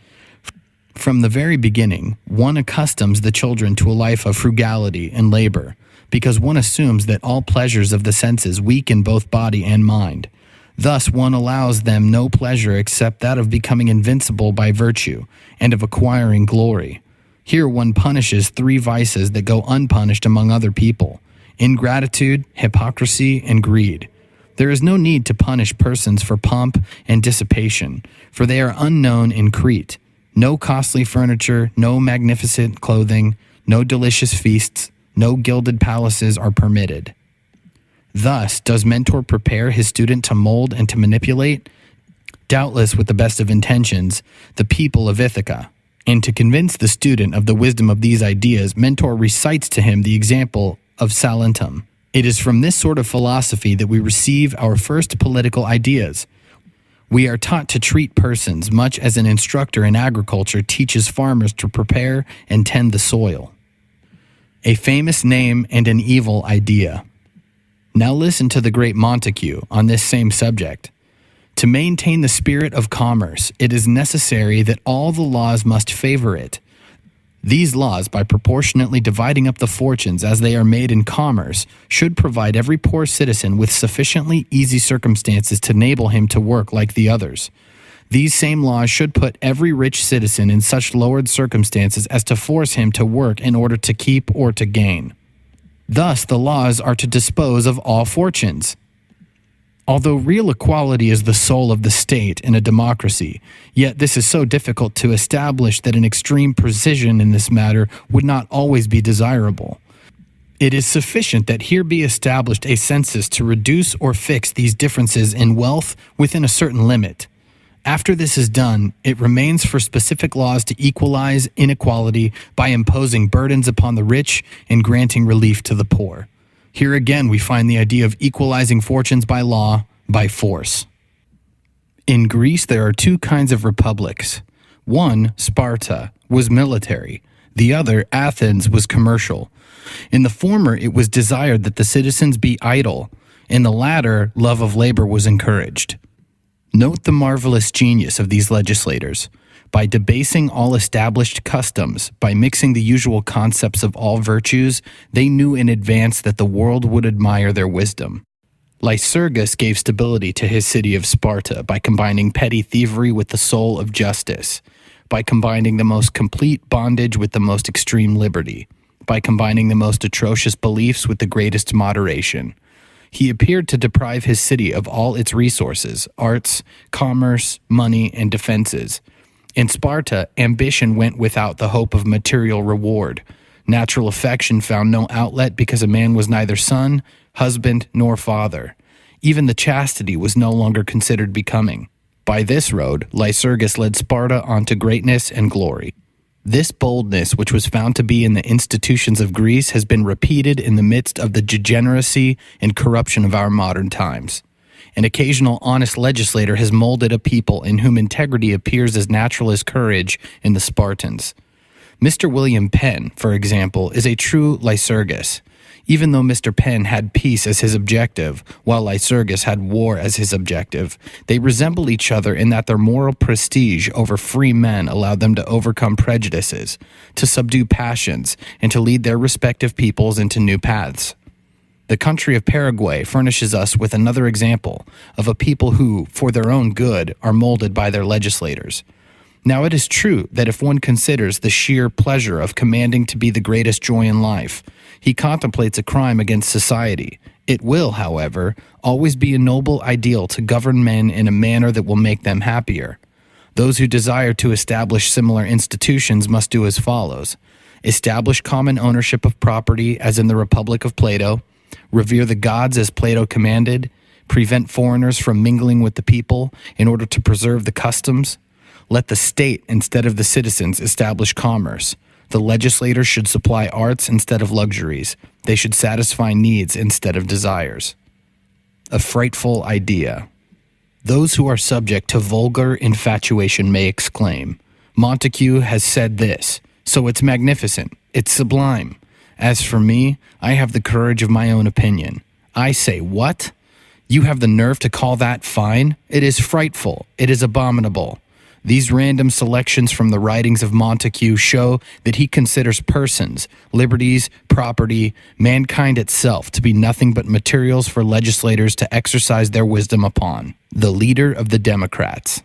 Speaker 1: From the very beginning, one accustoms the children to a life of frugality and labor, because one assumes that all pleasures of the senses weaken both body and mind. Thus one allows them no pleasure except that of becoming invincible by virtue, and of acquiring glory. Here one punishes 3 vices that go unpunished among other people: ingratitude, hypocrisy, and greed. There is no need to punish persons for pomp and dissipation, for they are unknown in Crete. No costly furniture, no magnificent clothing, no delicious feasts, no gilded palaces are permitted. Thus, does Mentor prepare his student to mold and to manipulate, doubtless with the best of intentions, the people of Ithaca. And to convince the student of the wisdom of these ideas, Mentor recites to him the example of Salentum. It is from this sort of philosophy that we receive our first political ideas. We are taught to treat persons much as an instructor in agriculture teaches farmers to prepare and tend the soil. A famous name and an evil idea. Now listen to the great Montesquieu on this same subject. To maintain the spirit of commerce, it is necessary that all the laws must favor it. These laws, by proportionately dividing up the fortunes as they are made in commerce, should provide every poor citizen with sufficiently easy circumstances to enable him to work like the others. These same laws should put every rich citizen in such lowered circumstances as to force him to work in order to keep or to gain. Thus the laws are to dispose of all fortunes. Although real equality is the soul of the state in a democracy, yet this is so difficult to establish that an extreme precision in this matter would not always be desirable. It is sufficient that here be established a census to reduce or fix these differences in wealth within a certain limit. After this is done, it remains for specific laws to equalize inequality by imposing burdens upon the rich and granting relief to the poor. Here again we find the idea of equalizing fortunes by law, by force. In Greece there are 2 kinds of republics. One, Sparta, was military. The other, Athens, was commercial. In the former it was desired that the citizens be idle. In the latter, love of labor was encouraged. Note the marvelous genius of these legislators. By debasing all established customs, by mixing the usual concepts of all virtues, they knew in advance that the world would admire their wisdom. Lycurgus gave stability to his city of Sparta by combining petty thievery with the soul of justice, by combining the most complete bondage with the most extreme liberty, by combining the most atrocious beliefs with the greatest moderation. He appeared to deprive his city of all its resources, arts, commerce, money, and defenses. In Sparta, ambition went without the hope of material reward. Natural affection found no outlet because a man was neither son, husband, nor father. Even the chastity was no longer considered becoming. By this road, Lycurgus led Sparta on to greatness and glory. This boldness, which was found to be in the institutions of Greece, has been repeated in the midst of the degeneracy and corruption of our modern times. An occasional honest legislator has molded a people in whom integrity appears as natural as courage in the Spartans. Mr. William Penn, for example, is a true Lycurgus. Even though Mr. Penn had peace as his objective, while Lycurgus had war as his objective, they resemble each other in that their moral prestige over free men allowed them to overcome prejudices, to subdue passions, and to lead their respective peoples into new paths. The country of Paraguay furnishes us with another example of a people who, for their own good, are molded by their legislators. Now it is true that if one considers the sheer pleasure of commanding to be the greatest joy in life, he contemplates a crime against society. It will, however, always be a noble ideal to govern men in a manner that will make them happier. Those who desire to establish similar institutions must do as follows: establish common ownership of property as in the Republic of Plato, revere the gods as Plato commanded, prevent foreigners from mingling with the people in order to preserve the customs. Let the state instead of the citizens establish commerce. The legislators should supply arts instead of luxuries. They should satisfy needs instead of desires. A frightful idea. Those who are subject to vulgar infatuation may exclaim, Montesquieu has said this, so it's magnificent, it's sublime. As for me, I have the courage of my own opinion. I say, what? You have the nerve to call that fine? It is frightful, it is abominable. These random selections from the writings of Montesquieu show that he considers persons, liberties, property, mankind itself to be nothing but materials for legislators to exercise their wisdom upon. The leader of the Democrats.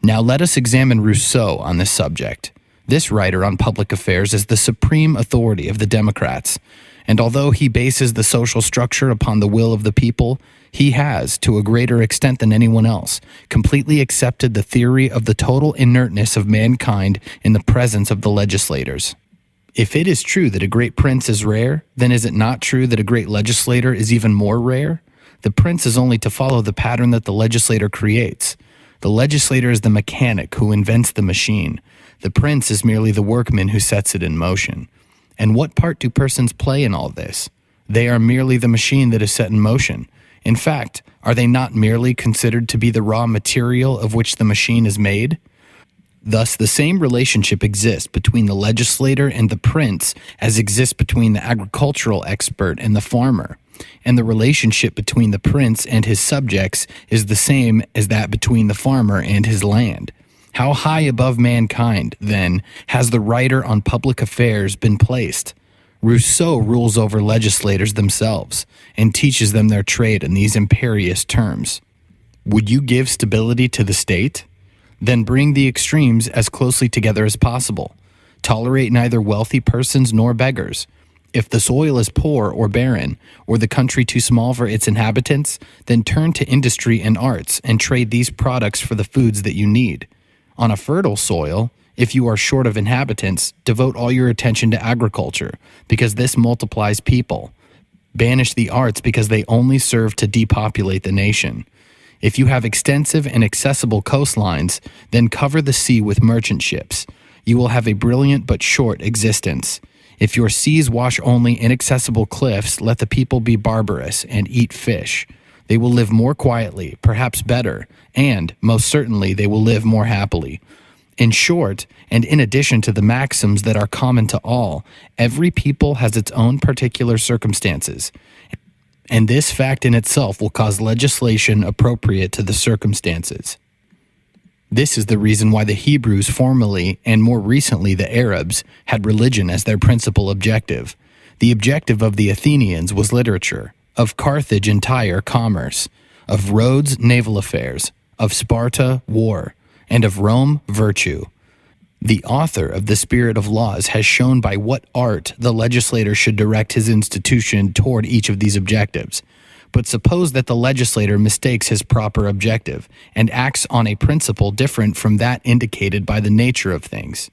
Speaker 1: Now let us examine Rousseau on this subject. This writer on public affairs is the supreme authority of the Democrats, and although he bases the social structure upon the will of the people, he has, to a greater extent than anyone else, completely accepted the theory of the total inertness of mankind in the presence of the legislators. If it is true that a great prince is rare, then is it not true that a great legislator is even more rare? The prince is only to follow the pattern that the legislator creates. The legislator is the mechanic who invents the machine. The prince is merely the workman who sets it in motion. And what part do persons play in all this? They are merely the machine that is set in motion. In fact, are they not merely considered to be the raw material of which the machine is made? Thus, the same relationship exists between the legislator and the prince as exists between the agricultural expert and the farmer. And the relationship between the prince and his subjects is the same as that between the farmer and his land. How high above mankind, then, has the writer on public affairs been placed? Rousseau rules over legislators themselves and teaches them their trade in these imperious terms. Would you give stability to the state? Then bring the extremes as closely together as possible. Tolerate neither wealthy persons nor beggars. If the soil is poor or barren, or the country too small for its inhabitants, then turn to industry and arts and trade these products for the foods that you need. On a fertile soil, if you are short of inhabitants, devote all your attention to agriculture, because this multiplies people. Banish the arts because they only serve to depopulate the nation. If you have extensive and accessible coastlines, then cover the sea with merchant ships. You will have a brilliant but short existence. If your seas wash only inaccessible cliffs, let the people be barbarous and eat fish. They will live more quietly, perhaps better, and, most certainly, they will live more happily. In short, and in addition to the maxims that are common to all, every people has its own particular circumstances, and this fact in itself will cause legislation appropriate to the circumstances. This is the reason why the Hebrews formerly, and more recently the Arabs, had religion as their principal objective. The objective of the Athenians was literature, of Carthage and Tyre commerce, of Rhodes naval affairs, of Sparta war, and of Rome virtue. The author of the Spirit of Laws has shown by what art the legislator should direct his institution toward each of these objectives. But suppose that the legislator mistakes his proper objective and acts on a principle different from that indicated by the nature of things.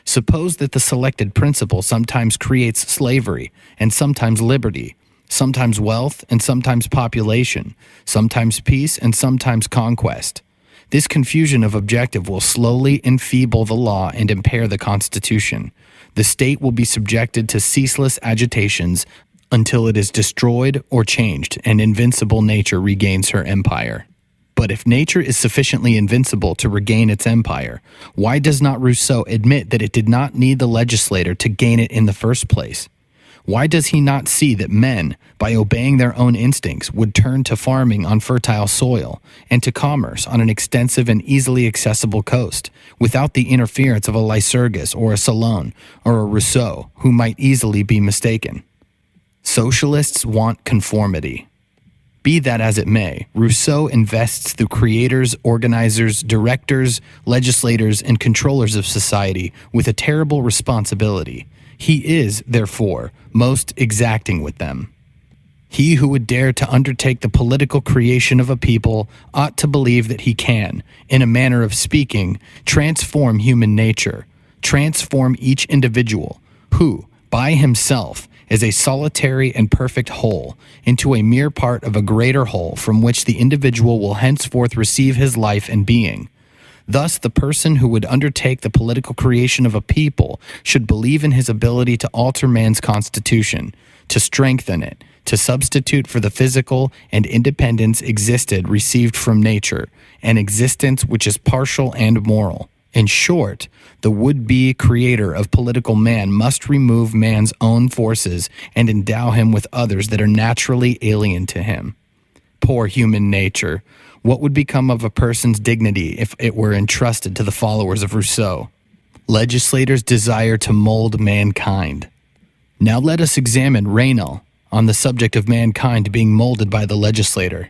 Speaker 1: Suppose that the selected principle sometimes creates slavery and sometimes liberty, sometimes wealth and sometimes population, sometimes peace and sometimes conquest. This confusion of objective will slowly enfeeble the law and impair the Constitution. The state will be subjected to ceaseless agitations until it is destroyed or changed and invincible nature regains her empire. But if nature is sufficiently invincible to regain its empire, why does not Rousseau admit that it did not need the legislator to gain it in the first place? Why does he not see that men, by obeying their own instincts, would turn to farming on fertile soil and to commerce on an extensive and easily accessible coast, without the interference of a Lycurgus or a Solon or a Rousseau, who might easily be mistaken? Socialists want conformity. Be that as it may, Rousseau invests the creators, organizers, directors, legislators, and controllers of society with a terrible responsibility. He is, therefore, most exacting with them. He who would dare to undertake the political creation of a people ought to believe that he can, in a manner of speaking, transform human nature, transform each individual, who, by himself, is a solitary and perfect whole, into a mere part of a greater whole from which the individual will henceforth receive his life and being. Thus, the person who would undertake the political creation of a people should believe in his ability to alter man's constitution, to strengthen it, to substitute for the physical and independence existed received from nature, an existence which is partial and moral. In short, the would-be creator of political man must remove man's own forces and endow him with others that are naturally alien to him. Poor human nature! What would become of a person's dignity if it were entrusted to the followers of Rousseau? Legislators desire to mold mankind. Now let us examine Reynal on the subject of mankind being molded by the legislator.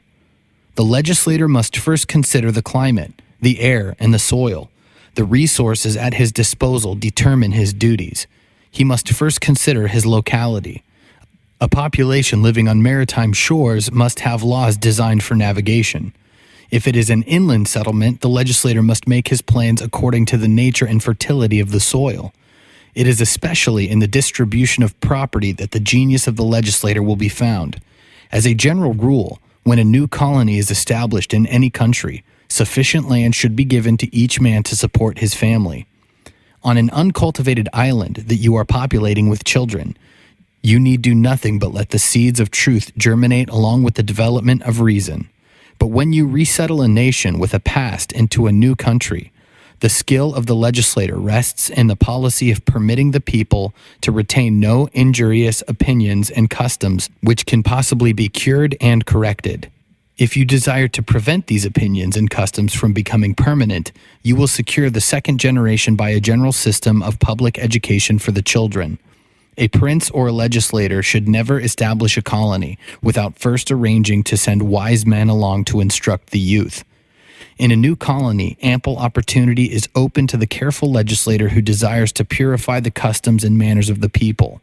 Speaker 1: The legislator must first consider the climate, the air, and the soil. The resources at his disposal determine his duties. He must first consider his locality. A population living on maritime shores must have laws designed for navigation. If it is an inland settlement, the legislator must make his plans according to the nature and fertility of the soil. It is especially in the distribution of property that the genius of the legislator will be found. As a general rule, when a new colony is established in any country, sufficient land should be given to each man to support his family. On an uncultivated island that you are populating with children, you need do nothing but let the seeds of truth germinate along with the development of reason. But when you resettle a nation with a past into a new country, the skill of the legislator rests in the policy of permitting the people to retain no injurious opinions and customs which can possibly be cured and corrected. If you desire to prevent these opinions and customs from becoming permanent, you will secure the second generation by a general system of public education for the children. A prince or a legislator should never establish a colony without first arranging to send wise men along to instruct the youth. In a new colony, ample opportunity is open to the careful legislator who desires to purify the customs and manners of the people.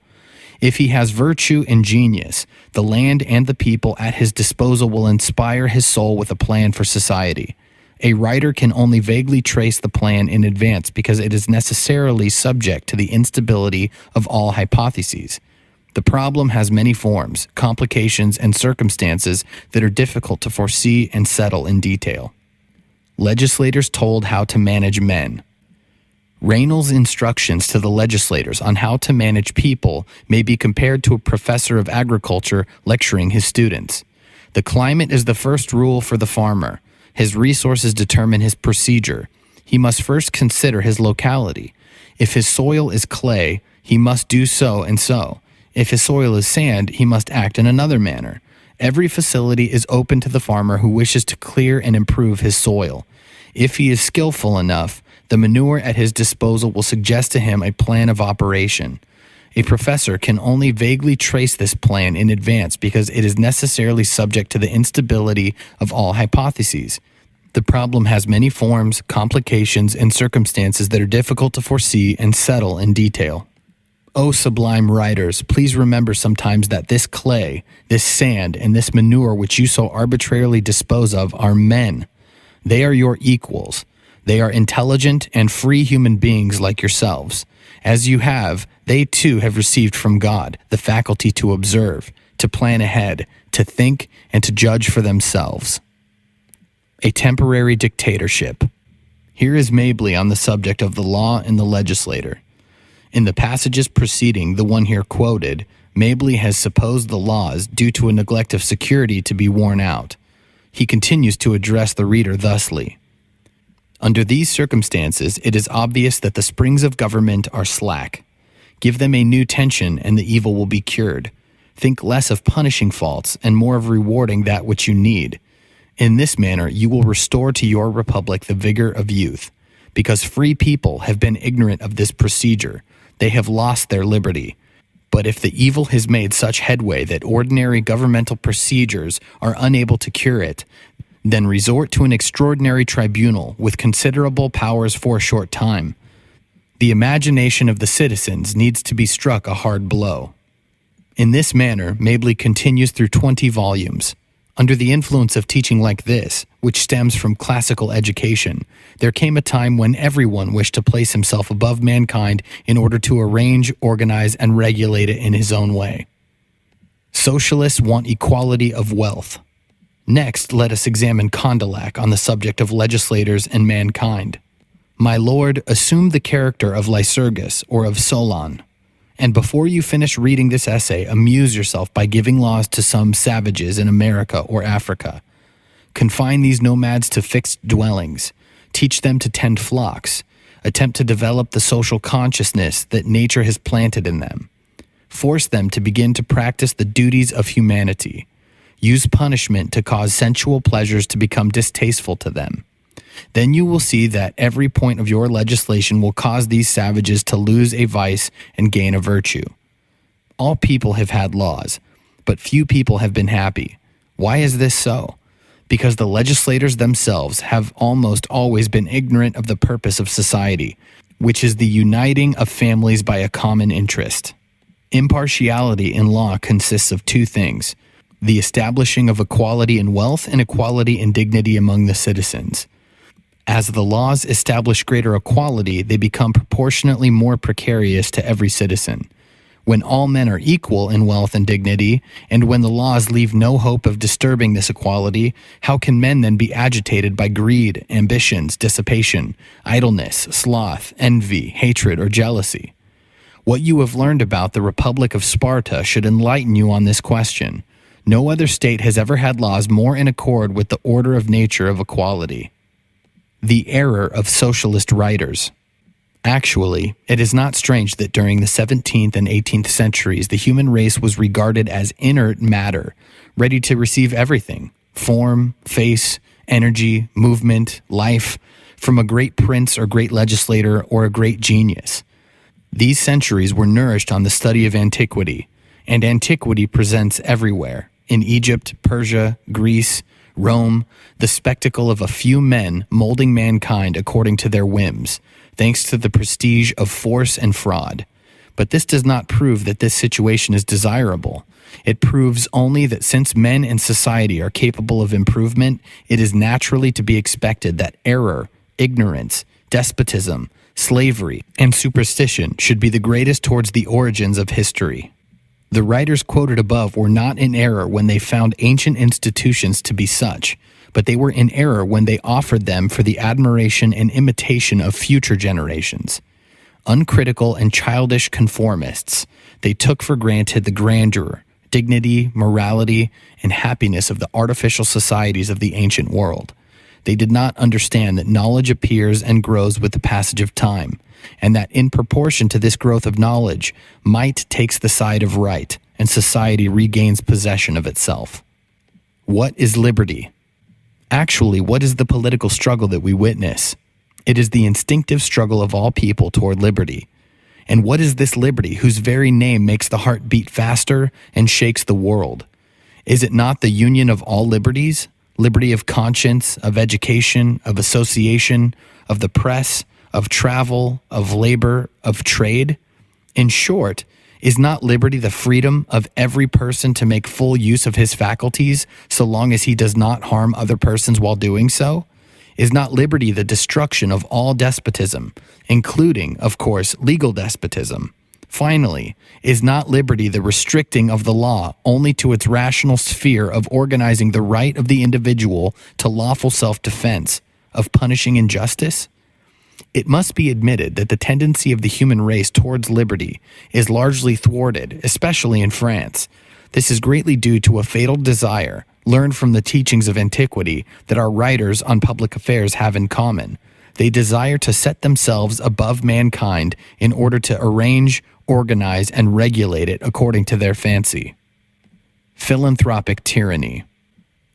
Speaker 1: If he has virtue and genius, the land and the people at his disposal will inspire his soul with a plan for society. A writer can only vaguely trace the plan in advance because it is necessarily subject to the instability of all hypotheses. The problem has many forms, complications, and circumstances that are difficult to foresee and settle in detail. Legislators told how to manage men. Reynol's instructions to the legislators on how to manage people may be compared to a professor of agriculture lecturing his students. The climate is the first rule for the farmer. His resources determine his procedure. He must first consider his locality. If his soil is clay, he must do so and so. If his soil is sand, he must act in another manner. Every facility is open to the farmer who wishes to clear and improve his soil. If he is skillful enough, the manure at his disposal will suggest to him a plan of operation. A professor can only vaguely trace this plan in advance because it is necessarily subject to the instability of all hypotheses. The problem has many forms, complications, and circumstances that are difficult to foresee and settle in detail. O sublime writers, please remember sometimes that this clay, this sand, and this manure which you so arbitrarily dispose of are men. They are your equals. They are intelligent and free human beings like yourselves. As you have, they too have received from God the faculty to observe, to plan ahead, to think, and to judge for themselves. A temporary dictatorship. Here is Mabley on the subject of the law and the legislator. In the passages preceding the one here quoted, Mabley has supposed the laws, due to a neglect of security, to be worn out. He continues to address the reader thusly. Under these circumstances, it is obvious that the springs of government are slack. Give them a new tension and the evil will be cured. Think less of punishing faults and more of rewarding that which you need. In this manner, you will restore to your republic the vigor of youth. Because free people have been ignorant of this procedure, they have lost their liberty. But if the evil has made such headway that ordinary governmental procedures are unable to cure it, then resort to an extraordinary tribunal with considerable powers for a short time. The imagination of the citizens needs to be struck a hard blow. In this manner, Mabley continues through 20 volumes. Under the influence of teaching like this, which stems from classical education, there came a time when everyone wished to place himself above mankind in order to arrange, organize, and regulate it in his own way. Socialists want equality of wealth. Next, let us examine Condillac on the subject of legislators and mankind. My lord assumed the character of Lycurgus or of Solon. And before you finish reading this essay, amuse yourself by giving laws to some savages in America or Africa. Confine these nomads to fixed dwellings. Teach them to tend flocks. Attempt to develop the social consciousness that nature has planted in them. Force them to begin to practice the duties of humanity. Use punishment to cause sensual pleasures to become distasteful to them. Then you will see that every point of your legislation will cause these savages to lose a vice and gain a virtue. All people have had laws, but few people have been happy. Why is this so? Because the legislators themselves have almost always been ignorant of the purpose of society, which is the uniting of families by a common interest. Impartiality in law consists of two things: the establishing of equality in wealth and equality in dignity among the citizens. As the laws establish greater equality, they become proportionately more precarious to every citizen. When all men are equal in wealth and dignity, and when the laws leave no hope of disturbing this equality, how can men then be agitated by greed, ambitions, dissipation, idleness, sloth, envy, hatred, or jealousy? What you have learned about the Republic of Sparta should enlighten you on this question. No other state has ever had laws more in accord with the order of nature of equality. The error of socialist writers. Actually, it is not strange that during the 17th and 18th centuries, the human race was regarded as inert matter, ready to receive everything: form, face, energy, movement, life, from a great prince or great legislator or a great genius. These centuries were nourished on the study of antiquity, and antiquity presents everywhere, in Egypt, Persia, Greece, Rome, the spectacle of a few men molding mankind according to their whims, thanks to the prestige of force and fraud. But this does not prove that this situation is desirable. It proves only that since men in society are capable of improvement, it is naturally to be expected that error, ignorance, despotism, slavery, and superstition should be the greatest towards the origins of history. The writers quoted above were not in error when they found ancient institutions to be such, but they were in error when they offered them for the admiration and imitation of future generations. Uncritical and childish conformists, they took for granted the grandeur, dignity, morality, and happiness of the artificial societies of the ancient world. They did not understand that knowledge appears and grows with the passage of time, and that in proportion to this growth of knowledge, might takes the side of right, and society regains possession of itself. What is liberty? Actually, what is the political struggle that we witness? It is the instinctive struggle of all people toward liberty. And what is this liberty whose very name makes the heart beat faster and shakes the world? Is it not the union of all liberties? Liberty of conscience, of education, of association, of the press, of travel, of labor, of trade? In short, is not liberty the freedom of every person to make full use of his faculties so long as he does not harm other persons while doing so? Is not liberty the destruction of all despotism, including, of course, legal despotism? Finally, is not liberty the restricting of the law only to its rational sphere of organizing the right of the individual to lawful self-defense, of punishing injustice? It must be admitted that the tendency of the human race towards liberty is largely thwarted, especially in France. This is greatly due to a fatal desire, learned from the teachings of antiquity, that our writers on public affairs have in common. They desire to set themselves above mankind in order to arrange, organize, and regulate it according to their fancy. Philanthropic tyranny.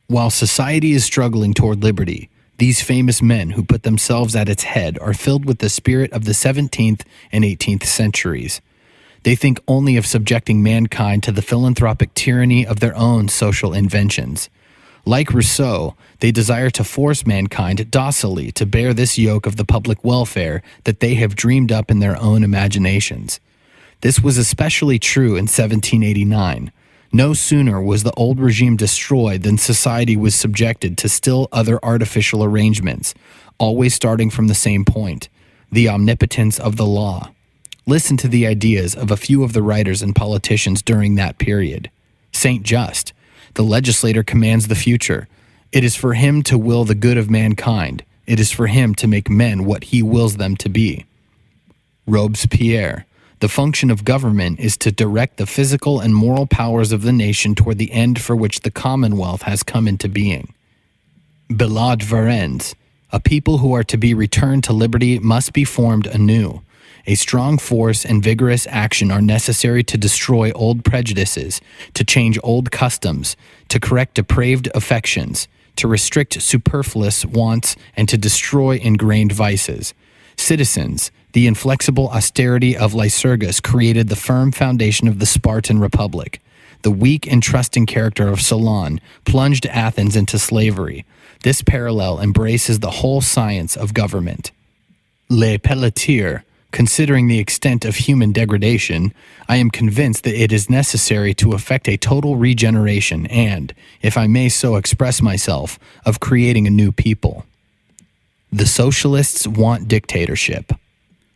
Speaker 1: While society is struggling toward liberty, these famous men who put themselves at its head are filled with the spirit of the 17th and 18th centuries. They think only of subjecting mankind to the philanthropic tyranny of their own social inventions. Like Rousseau, they desire to force mankind docilely to bear this yoke of the public welfare that they have dreamed up in their own imaginations. This was especially true in 1789. No sooner was the old regime destroyed than society was subjected to still other artificial arrangements, always starting from the same point, the omnipotence of the law. Listen to the ideas of a few of the writers and politicians during that period. Saint Just, the legislator commands the future. It is for him to will the good of mankind. It is for him to make men what he wills them to be. Robespierre, the function of government is to direct the physical and moral powers of the nation toward the end for which the Commonwealth has come into being. Billaud Varennes, a people who are to be returned to liberty must be formed anew. A strong force and vigorous action are necessary to destroy old prejudices, to change old customs, to correct depraved affections, to restrict superfluous wants, and to destroy ingrained vices. Citizens, the inflexible austerity of Lycurgus created the firm foundation of the Spartan Republic. The weak and trusting character of Solon plunged Athens into slavery. This parallel embraces the whole science of government. Le Pelletier, considering the extent of human degradation, I am convinced that it is necessary to effect a total regeneration and, if I may so express myself, of creating a new people. The socialists want dictatorship.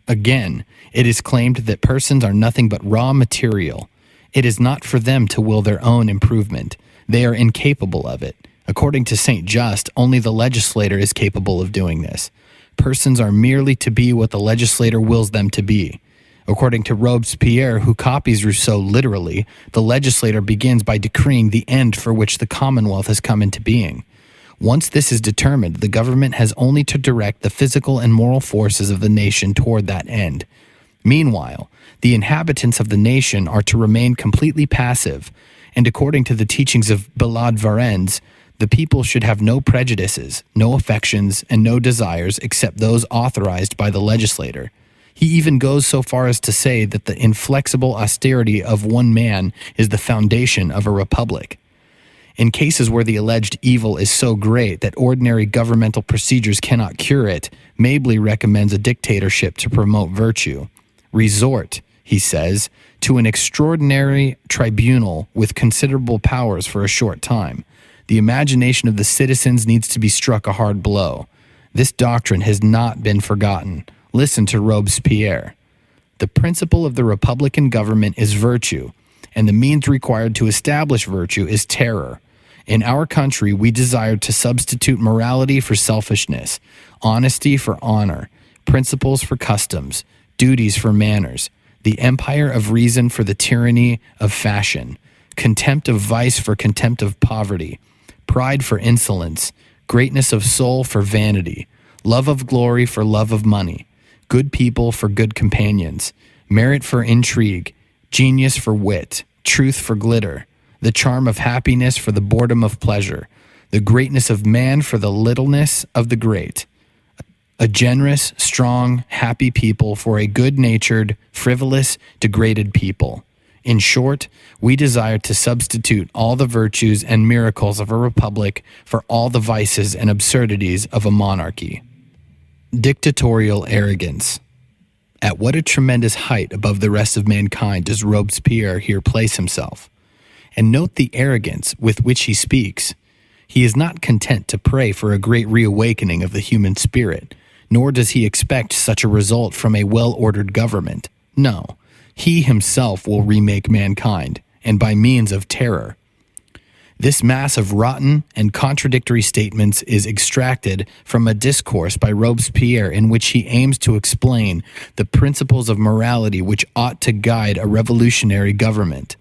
Speaker 1: Again, it is claimed that persons are nothing but raw material. It is not for them to will their own improvement. They are incapable of it. According to Saint Just, only the legislator is capable of doing this. Persons are merely to be what the legislator wills them to be. According to Robespierre, who copies Rousseau literally, the legislator begins by decreeing the end for which the Commonwealth has come into being. Once this is determined, the government has only to direct the physical and moral forces of the nation toward that end. Meanwhile, the inhabitants of the nation are to remain completely passive, and according to the teachings of Billaud Varennes, the people should have no prejudices, no affections, and no desires except those authorized by the legislator. He even goes so far as to say that the inflexible austerity of one man is the foundation of a republic. In cases where the alleged evil is so great that ordinary governmental procedures cannot cure it, Mabley recommends a dictatorship to promote virtue. Resort, he says, to an extraordinary tribunal with considerable powers for a short time. The imagination of the citizens needs to be struck a hard blow. This doctrine has not been forgotten. Listen to Robespierre. The principle of the republican government is virtue, and the means required to establish virtue is terror. In our country, we desire to substitute morality for selfishness, honesty for honor, principles for customs, duties for manners, the empire of reason for the tyranny of fashion, contempt of vice for contempt of poverty, pride for insolence, greatness of soul for vanity, love of glory for love of money, good people for good companions, merit for intrigue, genius for wit, truth for glitter, the charm of happiness for the boredom of pleasure, the greatness of man for the littleness of the great, a generous, strong, happy people for a good-natured, frivolous, degraded people. In short, we desire to substitute all the virtues and miracles of a republic for all the vices and absurdities of a monarchy. Dictatorial arrogance. At what a tremendous height above the rest of mankind does Robespierre here place himself? And note the arrogance with which he speaks. He is not content to pray for a great reawakening of the human spirit, nor does he expect such a result from a well-ordered government. No, he himself will remake mankind, and by means of terror. This mass of rotten and contradictory statements is extracted from a discourse by Robespierre in which he aims to explain the principles of morality which ought to guide a revolutionary government.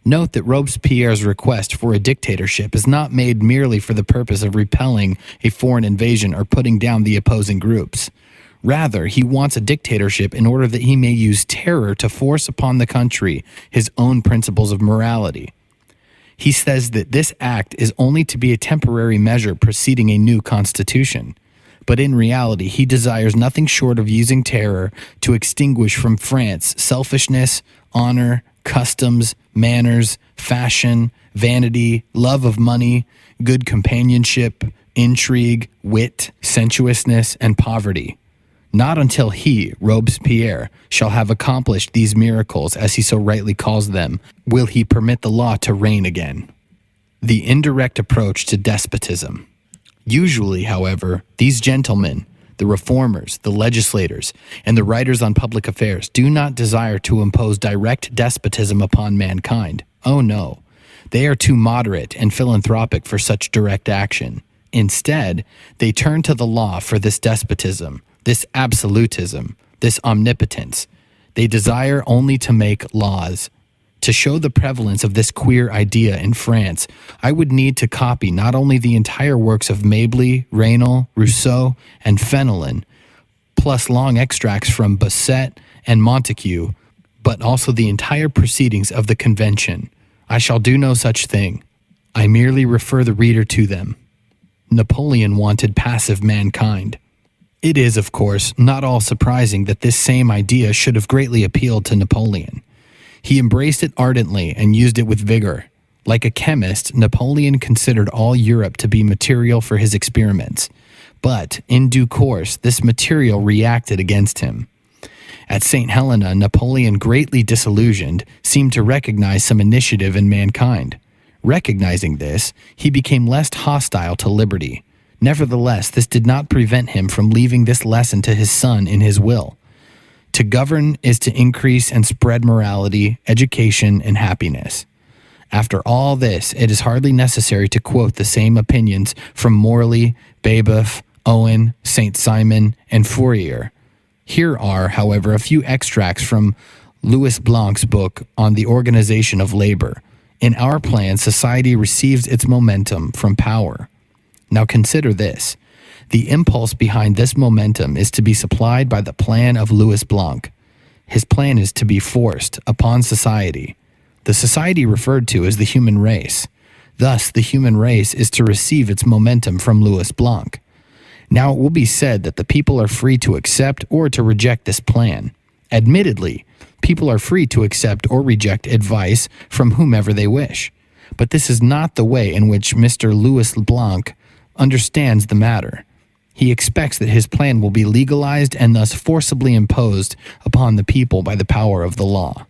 Speaker 1: Note that Robespierre's request for a dictatorship is not made merely for the purpose of repelling a foreign invasion or putting down the opposing groups. Rather, he wants a dictatorship in order that he may use terror to force upon the country his own principles of morality. He says that this act is only to be a temporary measure preceding a new constitution. But in reality, he desires nothing short of using terror to extinguish from France selfishness, honor, customs, manners, fashion, vanity, love of money, good companionship, intrigue, wit, sensuousness, and poverty. Not until he, Robespierre, shall have accomplished these miracles, as he so rightly calls them, will he permit the law to reign again. The indirect approach to despotism. Usually, however, these gentlemen, the reformers, the legislators, and the writers on public affairs do not desire to impose direct despotism upon mankind. Oh no, they are too moderate and philanthropic for such direct action. Instead, they turn to the law for this despotism, this absolutism, this omnipotence. They desire only to make laws. To show the prevalence of this queer idea in France, I would need to copy not only the entire works of Mabley, Raynal, Rousseau, and Fenelon, plus long extracts from Bastiat and Montesquieu, but also the entire proceedings of the Convention. I shall do no such thing. I merely refer the reader to them. Napoleon wanted passive mankind. It is, of course, not all surprising that this same idea should have greatly appealed to Napoleon. He embraced it ardently and used it with vigor. Like a chemist, Napoleon considered all Europe to be material for his experiments. But, in due course, this material reacted against him. At St. Helena, Napoleon, greatly disillusioned, seemed to recognize some initiative in mankind. Recognizing this, he became less hostile to liberty. Nevertheless, this did not prevent him from leaving this lesson to his son in his will. To govern is to increase and spread morality, education, and happiness. After all this, it is hardly necessary to quote the same opinions from Morley, Babeuf, Owen, Saint Simon, and Fourier. Here are, however, a few extracts from Louis Blanc's book on the organization of labor. In our plan, society receives its momentum from power. Now consider this. The impulse behind this momentum is to be supplied by the plan of Louis Blanc. His plan is to be forced upon society. The society referred to is the human race. Thus, the human race is to receive its momentum from Louis Blanc. Now, it will be said that the people are free to accept or to reject this plan. Admittedly, people are free to accept or reject advice from whomever they wish. But this is not the way in which Mr. Louis Blanc understands the matter. He expects that his plan will be legalized and thus forcibly imposed upon the people by the power of the law.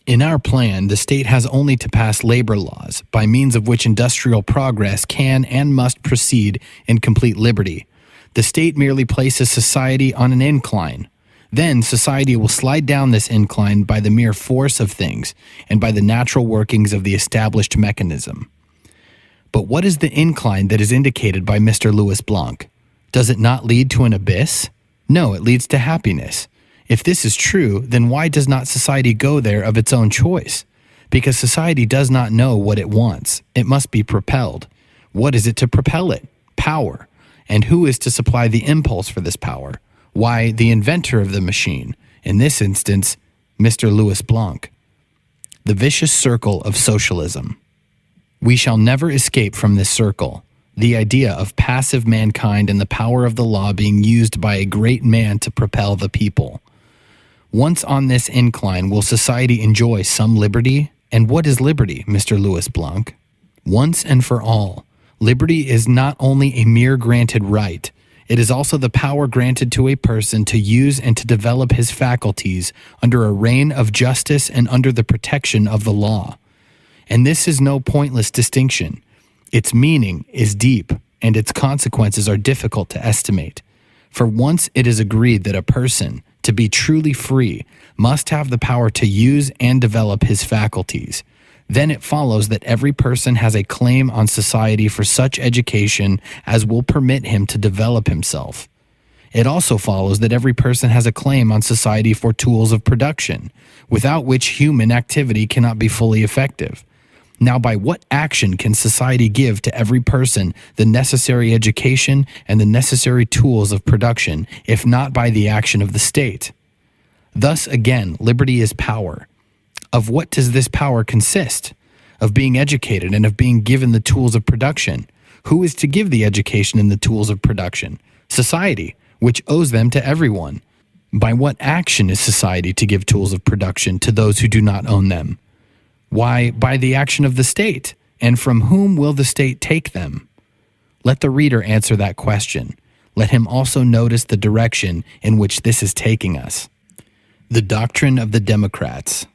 Speaker 1: In our plan, the state has only to pass labor laws, by means of which industrial progress can and must proceed in complete liberty. The state merely places society on an incline. Then society will slide down this incline by the mere force of things and by the natural workings of the established mechanism. But what is the incline that is indicated by Mr. Louis Blanc? Does it not lead to an abyss? No, it leads to happiness. If this is true, then why does not society go there of its own choice? Because society does not know what it wants. It must be propelled. What is it to propel it? Power. And who is to supply the impulse for this power? Why, the inventor of the machine. In this instance, Mr. Louis Blanc. The vicious circle of socialism. We shall never escape from this circle. The idea of passive mankind and the power of the law being used by a great man to propel the people. Once on this incline, will society enjoy some liberty? And what is liberty, Mr. Louis Blanc? Once and for all, liberty is not only a mere granted right, it is also the power granted to a person to use and to develop his faculties under a reign of justice and under the protection of the law. And this is no pointless distinction. Its meaning is deep, and its consequences are difficult to estimate. For once it is agreed that a person, to be truly free, must have the power to use and develop his faculties. Then it follows that every person has a claim on society for such education as will permit him to develop himself. It also follows that every person has a claim on society for tools of production, without which human activity cannot be fully effective. Now, by what action can society give to every person the necessary education and the necessary tools of production, if not by the action of the state? Thus, again, liberty is power. Of what does this power consist? Of being educated and of being given the tools of production. Who is to give the education and the tools of production? Society, which owes them to everyone. By what action is society to give tools of production to those who do not own them? Why, by the action of the state. And from whom will the state take them? Let the reader answer that question. let him also notice the direction in which this is taking us. The doctrine of the Democrats.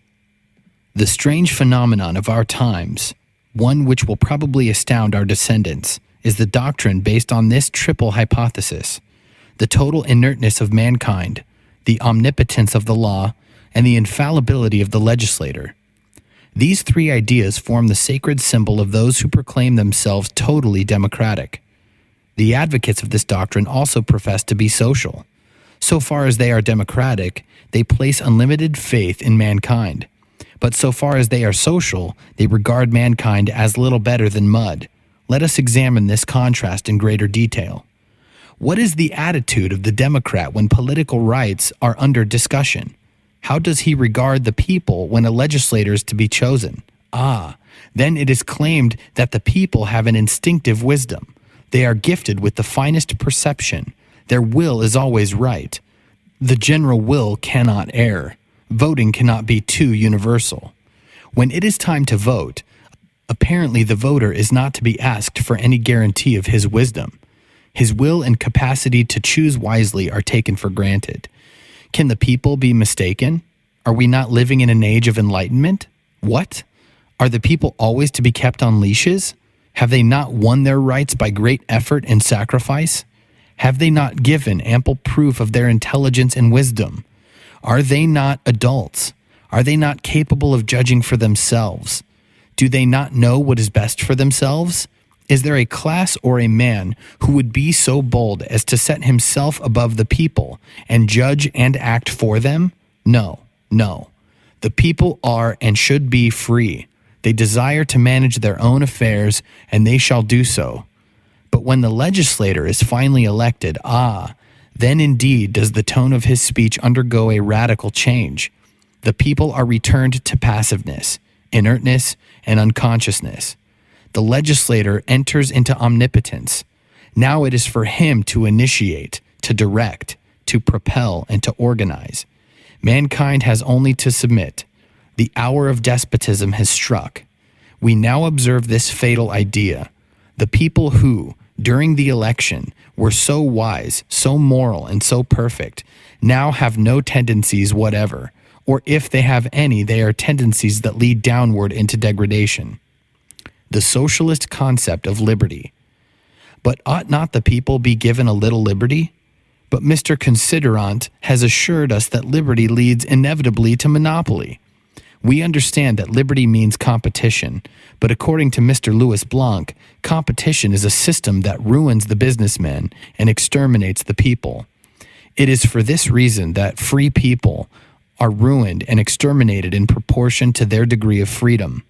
Speaker 1: The strange phenomenon of our times, one which will probably astound our descendants, is the doctrine based on this triple hypothesis: the total inertness of mankind, the omnipotence of the law, and the infallibility of the legislator. These three ideas form the sacred symbol of those who proclaim themselves totally democratic. The advocates of this doctrine also profess to be social. So far as they are democratic, they place unlimited faith in mankind. But so far as they are social, they regard mankind as little better than mud. Let us examine this contrast in greater detail. What is the attitude of the Democrat when political rights are under discussion? How does he regard the people when a legislator is to be chosen? Then it is claimed that the people have an instinctive wisdom. They are gifted with the finest perception. Their will is always right. The general will cannot err. Voting cannot be too universal. When it is time to vote, apparently the voter is not to be asked for any guarantee of his wisdom. His will and capacity to choose wisely are taken for granted. Can the people be mistaken? Are we not living in an age of enlightenment? What? Are the people always to be kept on leashes? Have they not won their rights by great effort and sacrifice? Have they not given ample proof of their intelligence and wisdom? Are they not adults? Are they not capable of judging for themselves? Do they not know what is best for themselves? Is there a class or a man who would be so bold as to set himself above the people and judge and act for them? No. The people are and should be free. They desire to manage their own affairs, and they shall do so. But when the legislator is finally elected, then indeed does the tone of his speech undergo a radical change. The people are returned to passiveness, inertness, and unconsciousness. The legislator enters into omnipotence. Now it is for him to initiate, to direct, to propel, and to organize. Mankind has only to submit. The hour of despotism has struck. We now observe this fatal idea. The people who, during the election, were so wise, so moral, and so perfect, now have no tendencies whatever, or if they have any, they are tendencies that lead downward into degradation. The socialist concept of liberty. But ought not the people be given a little liberty? But Mr. Considerant has assured us that liberty leads inevitably to monopoly. We understand that liberty means competition, but according to Mr. Louis Blanc, competition is a system that ruins the businessmen and exterminates the people. It is for this reason that free people are ruined and exterminated in proportion to their degree of freedom.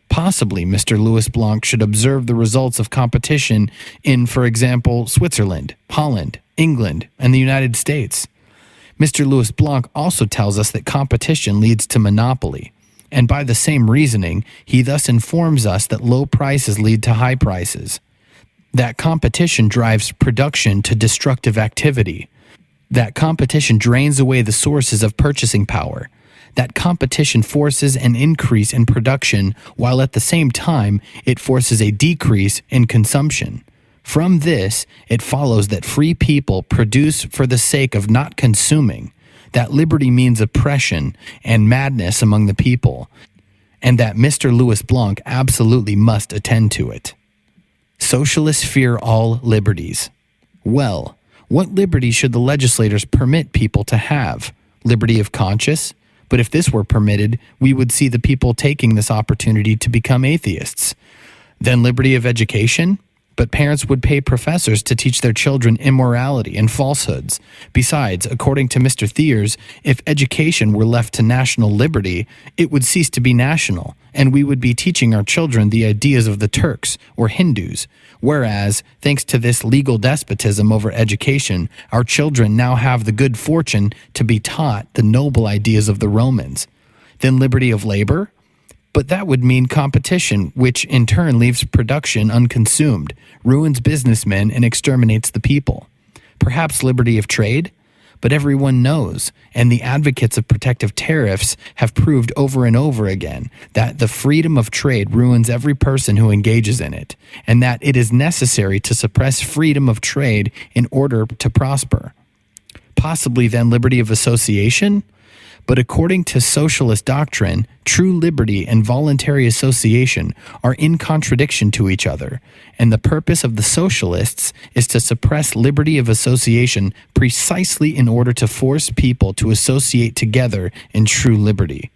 Speaker 1: Possibly Mr. Louis Blanc should observe the results of competition in, for example, Switzerland, Holland, England, and the United States. Mr. Louis Blanc also tells us that competition leads to monopoly, and by the same reasoning, he thus informs us that low prices lead to high prices, that competition drives production to destructive activity, that competition drains away the sources of purchasing power, that competition forces an increase in production while at the same time it forces a decrease in consumption. From this, it follows that free people produce for the sake of not consuming, that liberty means oppression and madness among the people, and that Mr. Louis Blanc absolutely must attend to it. Socialists fear all liberties. Well, what liberty should the legislators permit people to have? Liberty of conscience? But if this were permitted, we would see the people taking this opportunity to become atheists. Then liberty of education? But parents would pay professors to teach their children immorality and falsehoods. Besides, according to Mr. Thiers, if education were left to national liberty, it would cease to be national, and we would be teaching our children the ideas of the Turks or Hindus. Whereas, thanks to this legal despotism over education, our children now have the good fortune to be taught the noble ideas of the Romans. Then liberty of labor? But that would mean competition, which in turn leaves production unconsumed, ruins businessmen, and exterminates the people. Perhaps liberty of trade? But everyone knows, and the advocates of protective tariffs have proved over and over again, that the freedom of trade ruins every person who engages in it, and that it is necessary to suppress freedom of trade in order to prosper. Possibly then liberty of association? But according to socialist doctrine, true liberty and voluntary association are in contradiction to each other, and the purpose of the socialists is to suppress liberty of association precisely in order to force people to associate together in true liberty.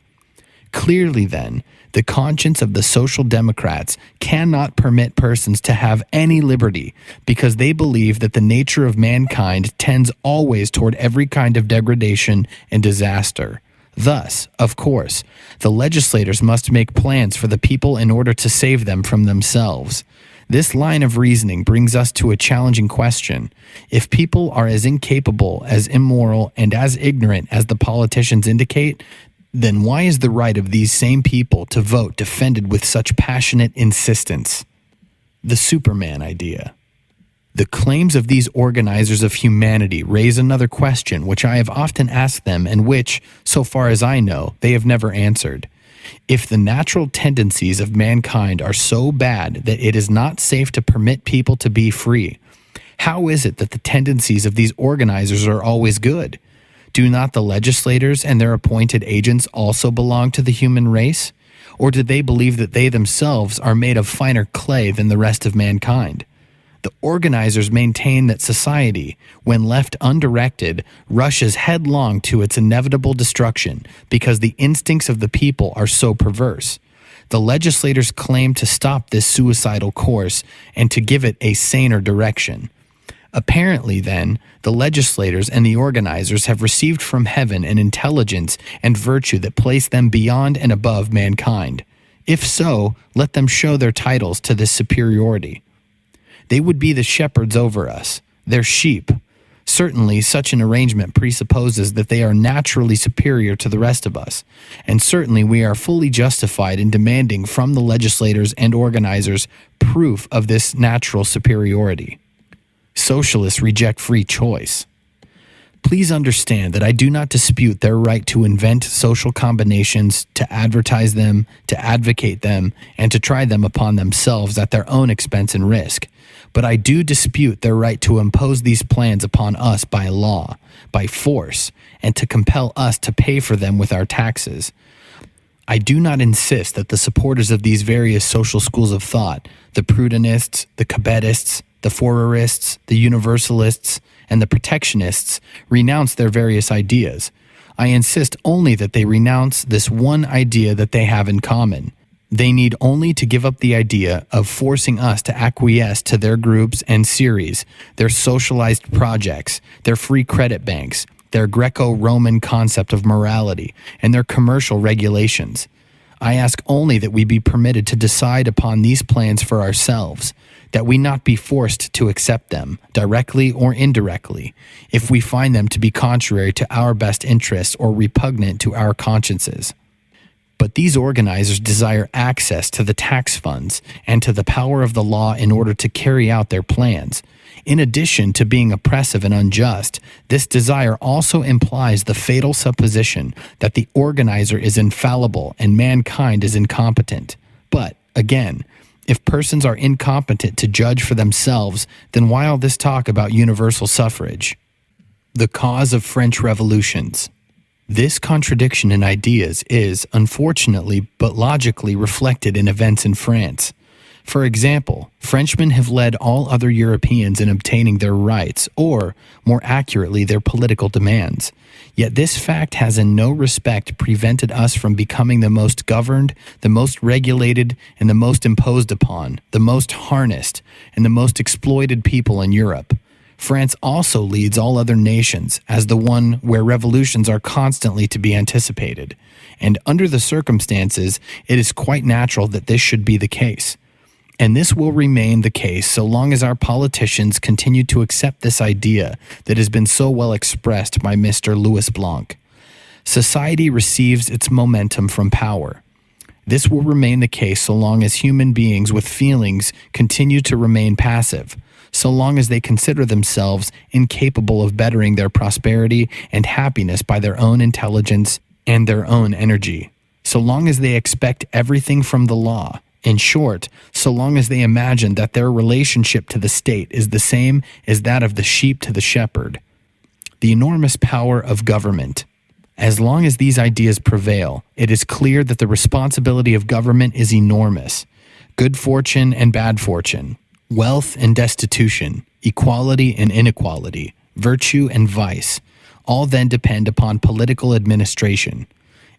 Speaker 1: Clearly, then, the conscience of the social democrats cannot permit persons to have any liberty because they believe that the nature of mankind tends always toward every kind of degradation and disaster. Thus, of course, the legislators must make plans for the people in order to save them from themselves. This line of reasoning brings us to a challenging question. If people are as incapable, as immoral, and as ignorant as the politicians indicate, then why is the right of these same people to vote defended with such passionate insistence? The Superman idea. The claims of these organizers of humanity raise another question which I have often asked them and which, so far as I know, they have never answered. If the natural tendencies of mankind are so bad that it is not safe to permit people to be free, how is it that the tendencies of these organizers are always good? Do not the legislators and their appointed agents also belong to the human race? Or do they believe that they themselves are made of finer clay than the rest of mankind? The organizers maintain that society, when left undirected, rushes headlong to its inevitable destruction because the instincts of the people are so perverse. The legislators claim to stop this suicidal course and to give it a saner direction. Apparently, then, the legislators and the organizers have received from heaven an intelligence and virtue that place them beyond and above mankind. If so, let them show their titles to this superiority. They would be the shepherds over us, their sheep. Certainly, such an arrangement presupposes that they are naturally superior to the rest of us, and certainly we are fully justified in demanding from the legislators and organizers proof of this natural superiority. Socialists reject free choice. Please understand that I do not dispute their right to invent social combinations, to advertise them, to advocate them, and to try them upon themselves at their own expense and risk. But I do dispute their right to impose these plans upon us by law, by force, and to compel us to pay for them with our taxes. I do not insist that the supporters of these various social schools of thought, the Proudhonists, the Cabetists, the Fourierists, the Universalists, and the Protectionists, renounce their various ideas. I insist only that they renounce this one idea that they have in common. They need only to give up the idea of forcing us to acquiesce to their groups and series, their socialized projects, their free credit banks, their Greco-Roman concept of morality, and their commercial regulations. I ask only that we be permitted to decide upon these plans for ourselves, that we not be forced to accept them, directly or indirectly, if we find them to be contrary to our best interests or repugnant to our consciences. But these organizers desire access to the tax funds and to the power of the law in order to carry out their plans. In addition to being oppressive and unjust, this desire also implies the fatal supposition that the organizer is infallible and mankind is incompetent. But, again, if persons are incompetent to judge for themselves, then why all this talk about universal suffrage? The cause of French revolutions. This contradiction in ideas is, unfortunately but logically, reflected in events in France. For example, Frenchmen have led all other Europeans in obtaining their rights, or, more accurately, their political demands. Yet this fact has in no respect prevented us from becoming the most governed, the most regulated, and the most imposed upon, the most harnessed, and the most exploited people in Europe. France also leads all other nations as the one where revolutions are constantly to be anticipated. And under the circumstances, it is quite natural that this should be the case. And this will remain the case so long as our politicians continue to accept this idea that has been so well expressed by Mr. Louis Blanc. Society receives its momentum from power. This will remain the case so long as human beings with feelings continue to remain passive, so long as they consider themselves incapable of bettering their prosperity and happiness by their own intelligence and their own energy, so long as they expect everything from the law. In short, so long as they imagine that their relationship to the state is the same as that of the sheep to the shepherd. The enormous power of government. As long as these ideas prevail, it is clear that the responsibility of government is enormous. Good fortune and bad fortune, wealth and destitution, equality and inequality, virtue and vice, all then depend upon political administration.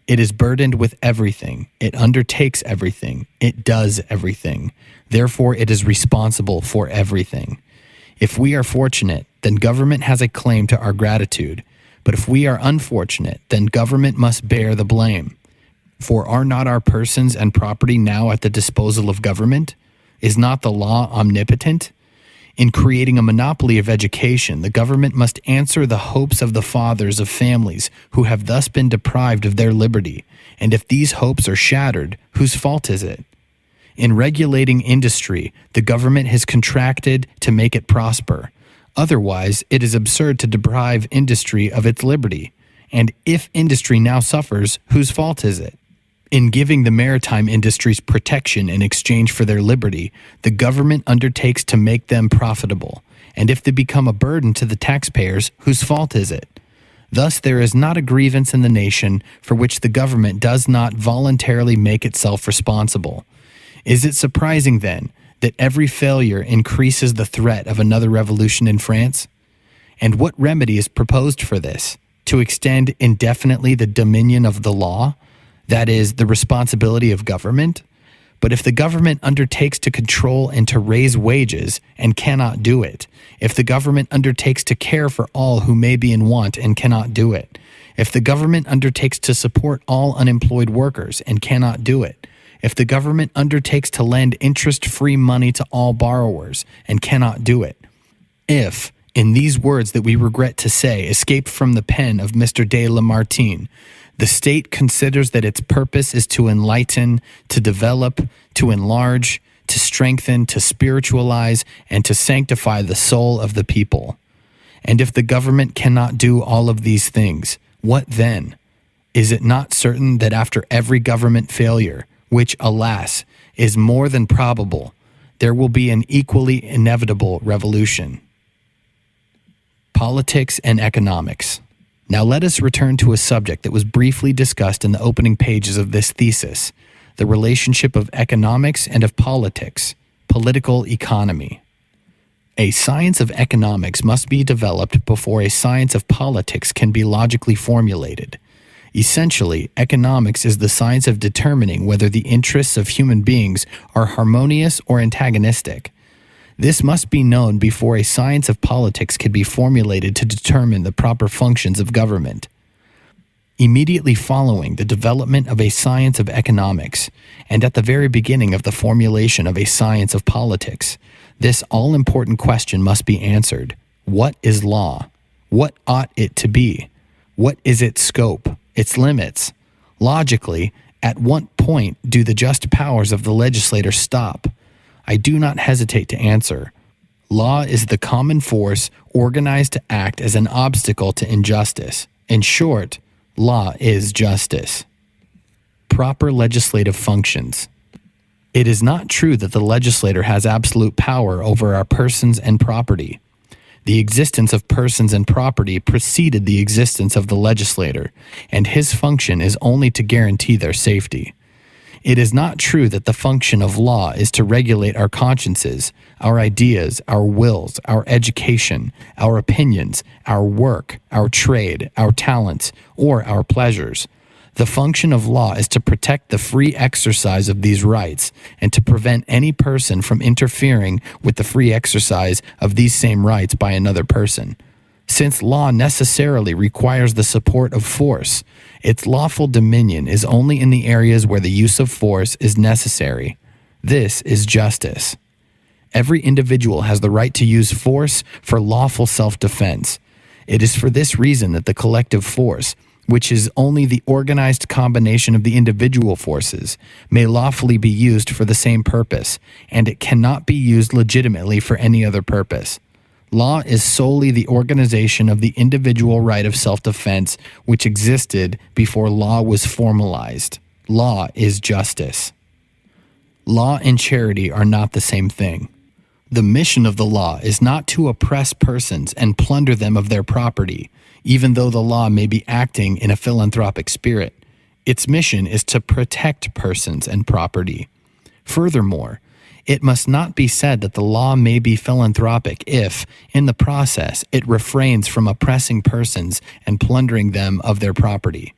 Speaker 1: It is burdened with everything. It undertakes everything. It does everything. Therefore, it is responsible for everything. If we are fortunate, then government has a claim to our gratitude. But if we are unfortunate, then government must bear the blame. For are not our persons and property now at the disposal of government? Is not the law omnipotent? In creating a monopoly of education, the government must answer the hopes of the fathers of families who have thus been deprived of their liberty. And if these hopes are shattered, whose fault is it? In regulating industry, the government has contracted to make it prosper. Otherwise, it is absurd to deprive industry of its liberty. And if industry now suffers, whose fault is it? In giving the maritime industries protection in exchange for their liberty, the government undertakes to make them profitable. And if they become a burden to the taxpayers, whose fault is it? Thus, there is not a grievance in the nation for which the government does not voluntarily make itself responsible. Is it surprising, then, that every failure increases the threat of another revolution in France? And what remedy is proposed for this? To extend indefinitely the dominion of the law? That is, the responsibility of government? But if the government undertakes to control and to raise wages and cannot do it, if the government undertakes to care for all who may be in want and cannot do it, if the government undertakes to support all unemployed workers and cannot do it, if the government undertakes to lend interest-free money to all borrowers and cannot do it, if, in these words that we regret to say escaped from the pen of Mr. de Lamartine, the state considers that its purpose is to enlighten, to develop, to enlarge, to strengthen, to spiritualize, and to sanctify the soul of the people. And if the government cannot do all of these things, what then? Is it not certain that after every government failure, which, alas, is more than probable, there will be an equally inevitable revolution? Politics and economics. Now let us return to a subject that was briefly discussed in the opening pages of this thesis, the relationship of economics and of politics, political economy. A science of economics must be developed before a science of politics can be logically formulated. Essentially, economics is the science of determining whether the interests of human beings are harmonious or antagonistic. This must be known before a science of politics can be formulated to determine the proper functions of government. Immediately following the development of a science of economics, and at the very beginning of the formulation of a science of politics, this all-important question must be answered. What is law? What ought it to be? What is its scope, its limits? Logically, at what point do the just powers of the legislator stop? I do not hesitate to answer. Law is the common force organized to act as an obstacle to injustice. In short, law is justice. Proper legislative functions. It is not true that the legislator has absolute power over our persons and property. The existence of persons and property preceded the existence of the legislator, and his function is only to guarantee their safety. It is not true that the function of law is to regulate our consciences, our ideas, our wills, our education, our opinions, our work, our trade, our talents, or our pleasures. The function of law is to protect the free exercise of these rights and to prevent any person from interfering with the free exercise of these same rights by another person. Since law necessarily requires the support of force, its lawful dominion is only in the areas where the use of force is necessary. This is justice. Every individual has the right to use force for lawful self-defense. It is for this reason that the collective force, which is only the organized combination of the individual forces, may lawfully be used for the same purpose, and it cannot be used legitimately for any other purpose. Law is solely the organization of the individual right of self-defense which existed before law was formalized. Law is justice. Law and charity are not the same thing. The mission of the law is not to oppress persons and plunder them of their property, even though the law may be acting in a philanthropic spirit. Its mission is to protect persons and property. Furthermore, it must not be said that the law may be philanthropic if, in the process, it refrains from oppressing persons and plundering them of their property.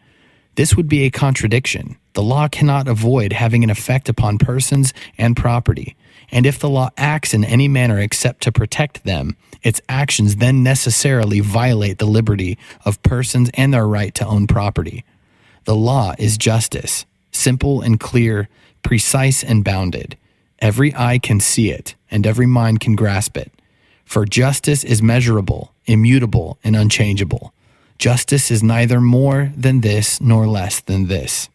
Speaker 1: This would be a contradiction. The law cannot avoid having an effect upon persons and property, and if the law acts in any manner except to protect them, its actions then necessarily violate the liberty of persons and their right to own property. The law is justice, simple and clear, precise and bounded. Every eye can see it, and every mind can grasp it. For justice is measurable, immutable, and unchangeable. Justice is neither more than this nor less than this.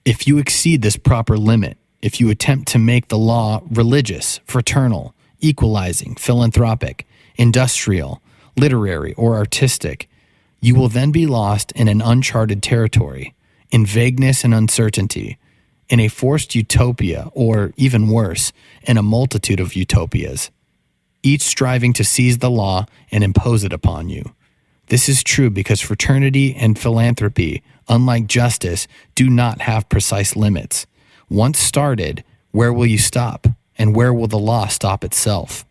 Speaker 1: If you exceed this proper limit, if you attempt to make the law religious, fraternal, equalizing, philanthropic, industrial, literary, or artistic, you will then be lost in an uncharted territory, in vagueness and uncertainty, in a forced utopia, or, even worse, in a multitude of utopias, each striving to seize the law and impose it upon you. This is true because fraternity and philanthropy, unlike justice, do not have precise limits. Once started, where will you stop, and where will the law stop itself?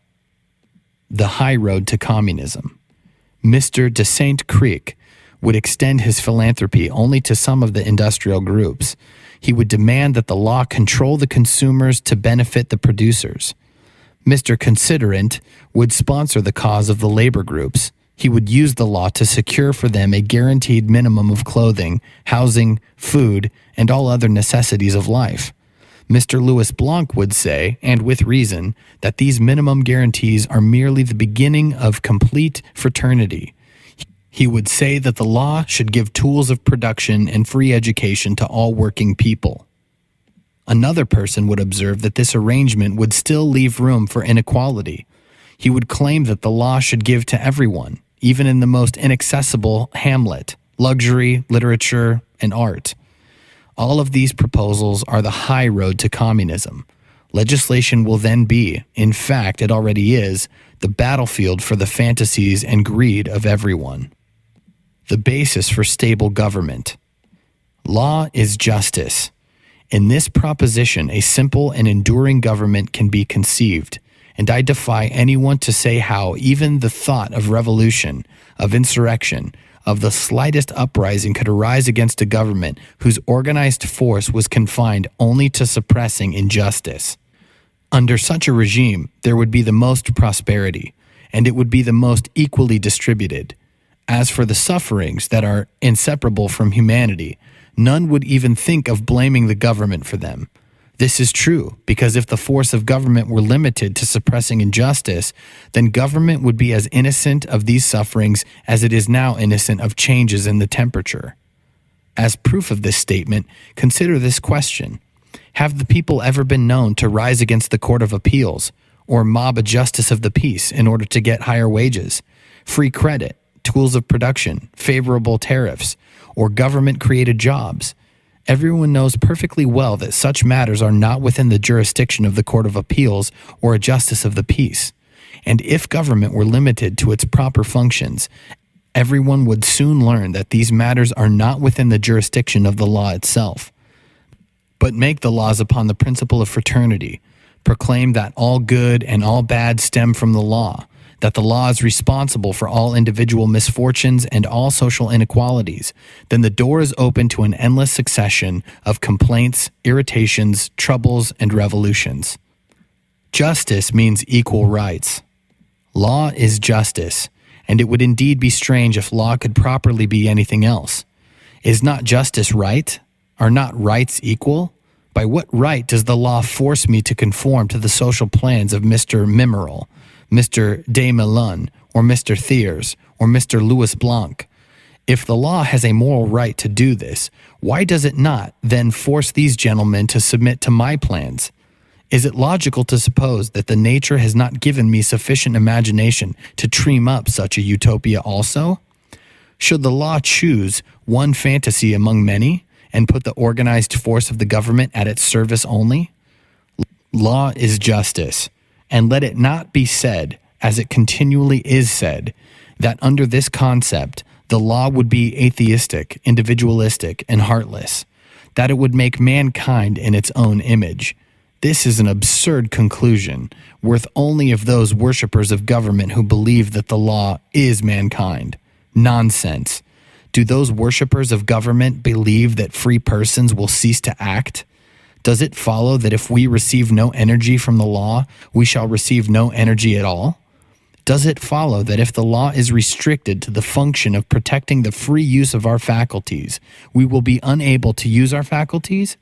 Speaker 1: The high road to communism. Mr. de Saint Cricq would extend his philanthropy only to some of the industrial groups. He would demand that the law control the consumers to benefit the producers. Mr. Considerant would sponsor the cause of the labor groups. He would use the law to secure for them a guaranteed minimum of clothing, housing, food, and all other necessities of life. Mr. Louis Blanc would say, and with reason, that these minimum guarantees are merely the beginning of complete fraternity. He would say that the law should give tools of production and free education to all working people. Another person would observe that this arrangement would still leave room for inequality. He would claim that the law should give to everyone, even in the most inaccessible hamlet, luxury, literature, and art. All of these proposals are the high road to communism. Legislation will then be, in fact it already is, the battlefield for the fantasies and greed of everyone. The basis for stable government. Law is justice. In this proposition, a simple and enduring government can be conceived, and I defy anyone to say how even the thought of revolution, of insurrection, of the slightest uprising could arise against a government whose organized force was confined only to suppressing injustice. Under such a regime, there would be the most prosperity, and it would be the most equally distributed. As for the sufferings that are inseparable from humanity, none would even think of blaming the government for them. This is true because if the force of government were limited to suppressing injustice, then government would be as innocent of these sufferings as it is now innocent of changes in the temperature. As proof of this statement, consider this question. Have the people ever been known to rise against the Court of Appeals or mob a justice of the peace in order to get higher wages, free credit, tools of production, favorable tariffs, or government-created jobs? Everyone knows perfectly well that such matters are not within the jurisdiction of the Court of Appeals or a justice of the peace. And if government were limited to its proper functions, everyone would soon learn that these matters are not within the jurisdiction of the law itself. But make the laws upon the principle of fraternity, proclaim that all good and all bad stem from the law, that the law is responsible for all individual misfortunes and all social inequalities, then the door is open to an endless succession of complaints, irritations, troubles, and revolutions. Justice means equal rights. Law is justice, and it would indeed be strange if law could properly be anything else. Is not justice right? Are not rights equal? By what right does the law force me to conform to the social plans of Mr. Mimmerl, Mr. de Melun, or Mr. Thiers, or Mr. Louis Blanc? If the law has a moral right to do this, why does it not then force these gentlemen to submit to my plans? Is it logical to suppose that the nature has not given me sufficient imagination to dream up such a utopia also? Should the law choose one fantasy among many and put the organized force of the government at its service only? Law is justice, and let it not be said, as it continually is said, that under this concept the law would be atheistic, individualistic, and heartless, that it would make mankind in its own image. This is an absurd conclusion, worth only of those worshippers of government who believe that the law is mankind. Nonsense. Do those worshippers of government believe that free persons will cease to act? Does it follow that if we receive no energy from the law, we shall receive no energy at all? Does it follow that if the law is restricted to the function of protecting the free use of our faculties, we will be unable to use our faculties?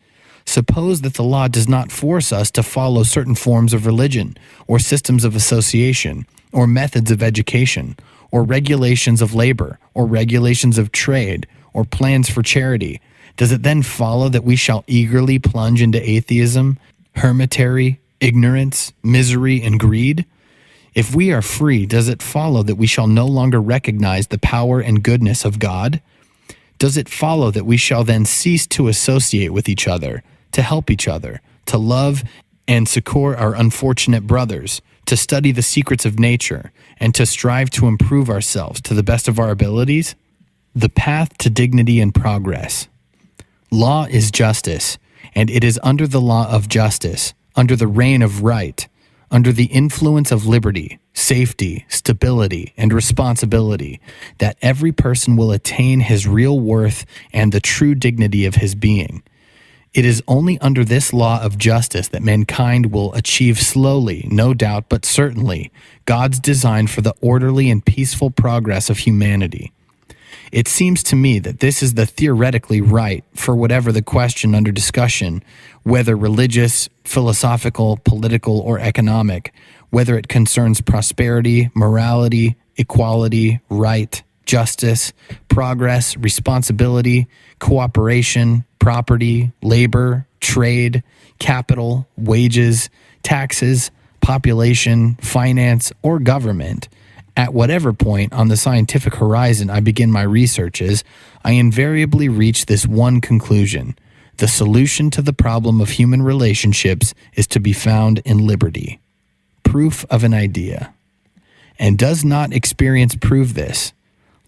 Speaker 1: Suppose that the law does not force us to follow certain forms of religion, or systems of association, or methods of education, or regulations of labor, or regulations of trade, or plans for charity. Does it then follow that we shall eagerly plunge into atheism, hermitry, ignorance, misery, and greed? If we are free, does it follow that we shall no longer recognize the power and goodness of God? Does it follow that we shall then cease to associate with each other, to help each other, to love and succor our unfortunate brothers, to study the secrets of nature, and to strive to improve ourselves to the best of our abilities? The path to dignity and progress. Law is justice, and it is under the law of justice, under the reign of right, under the influence of liberty, safety, stability, and responsibility, that every person will attain his real worth and the true dignity of his being. It is only under this law of justice that mankind will achieve slowly, no doubt, but certainly, God's design for the orderly and peaceful progress of humanity. It seems to me that this is the theoretically right for whatever the question under discussion, whether religious, philosophical, political, or economic, whether it concerns prosperity, morality, equality, right, justice, progress, responsibility, cooperation, property, labor, trade, capital, wages, taxes, population, finance, or government. At whatever point on the scientific horizon I begin my researches, I invariably reach this one conclusion: the solution to the problem of human relationships is to be found in liberty. Proof of an idea. And does not experience prove this?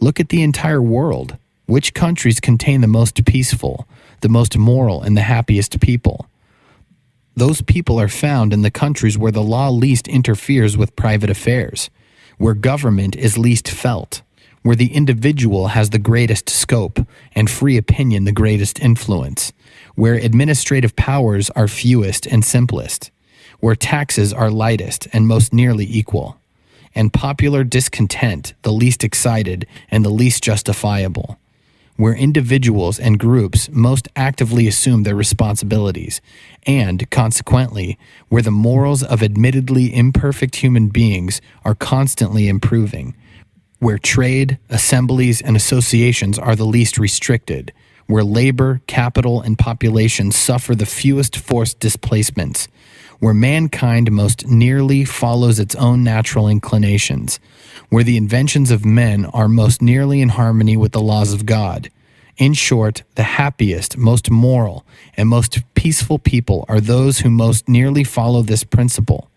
Speaker 1: Look at the entire world. Which countries contain the most peaceful, the most moral, and the happiest people? Those people are found in the countries where the law least interferes with private affairs, where government is least felt, where the individual has the greatest scope and free opinion the greatest influence, where administrative powers are fewest and simplest, where taxes are lightest and most nearly equal, and popular discontent the least excited and the least justifiable, where individuals and groups most actively assume their responsibilities, and, consequently, where the morals of admittedly imperfect human beings are constantly improving, where trade, assemblies, and associations are the least restricted, where labor, capital, and population suffer the fewest forced displacements, where mankind most nearly follows its own natural inclinations, where the inventions of men are most nearly in harmony with the laws of God. In short, the happiest, most moral, and most peaceful people are those who most nearly follow this principle.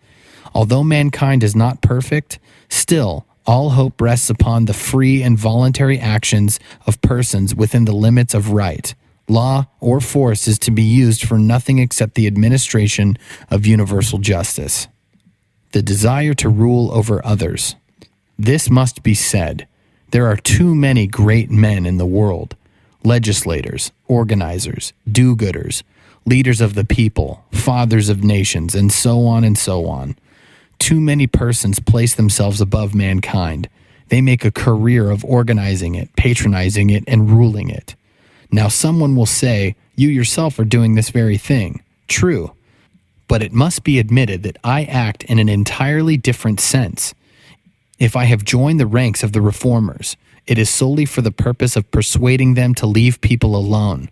Speaker 1: Although mankind is not perfect, still, all hope rests upon the free and voluntary actions of persons within the limits of right. Law or force is to be used for nothing except the administration of universal justice. The desire to rule over others. This must be said. There are too many great men in the world. Legislators, organizers, do-gooders, leaders of the people, fathers of nations, and so on and so on. Too many persons place themselves above mankind. They make a career of organizing it, patronizing it, and ruling it. Now someone will say, you yourself are doing this very thing. True. But it must be admitted that I act in an entirely different sense. If I have joined the ranks of the reformers, It is solely for the purpose of persuading them to leave people alone.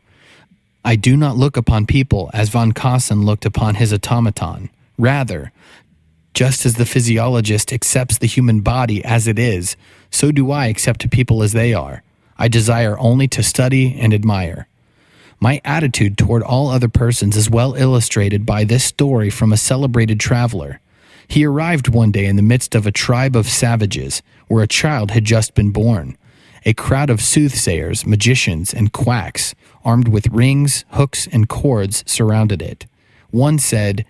Speaker 1: I do not look upon people as von Kossen looked upon his automaton. Rather, just as the physiologist accepts the human body as it is, so do I accept people as they are. I desire only to study and admire. My attitude toward all other persons is well illustrated by this story from a celebrated traveler. He arrived one day in the midst of a tribe of savages, where a child had just been born. A crowd of soothsayers, magicians, and quacks, armed with rings, hooks, and cords, surrounded it. One said,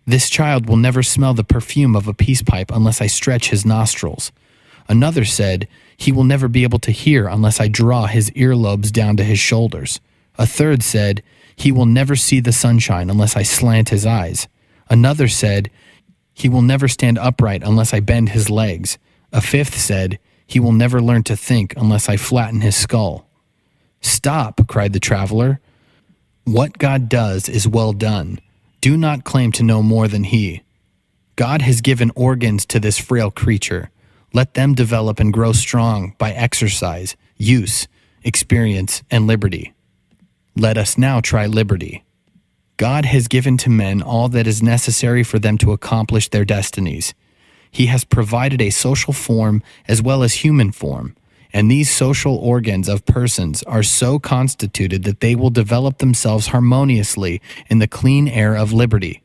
Speaker 1: "This child will never smell the perfume of a peace pipe unless I stretch his nostrils." Another said, "He will never be able to hear unless I draw his earlobes down to his shoulders." A third said, "He will never see the sunshine unless I slant his eyes." Another said, "He will never stand upright unless I bend his legs." A fifth said, "He will never learn to think unless I flatten his skull." "Stop," cried the traveler. "What God does is well done. Do not claim to know more than he. God has given organs to this frail creature. Let them develop and grow strong by exercise, use, experience, and liberty. Let us now try liberty. God has given to men all that is necessary for them to accomplish their destinies. He has provided a social form as well as human form, and these social organs of persons are so constituted that they will develop themselves harmoniously in the clean air of liberty.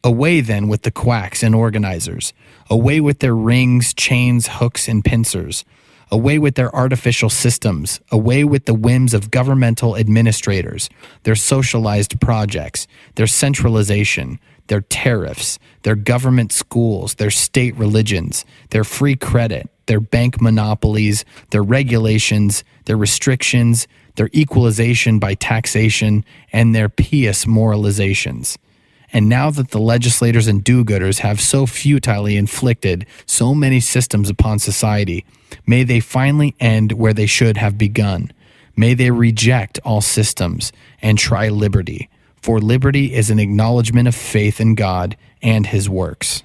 Speaker 1: Away then with the quacks and organizers, away with their rings, chains, hooks, and pincers, away with their artificial systems, away with the whims of governmental administrators, their socialized projects, their centralization, their tariffs, their government schools, their state religions, their free credit, their bank monopolies, their regulations, their restrictions, their equalization by taxation, and their pious moralizations. And now that the legislators and do-gooders have so futilely inflicted so many systems upon society, may they finally end where they should have begun. May they reject all systems and try liberty, for liberty is an acknowledgement of faith in God and his works.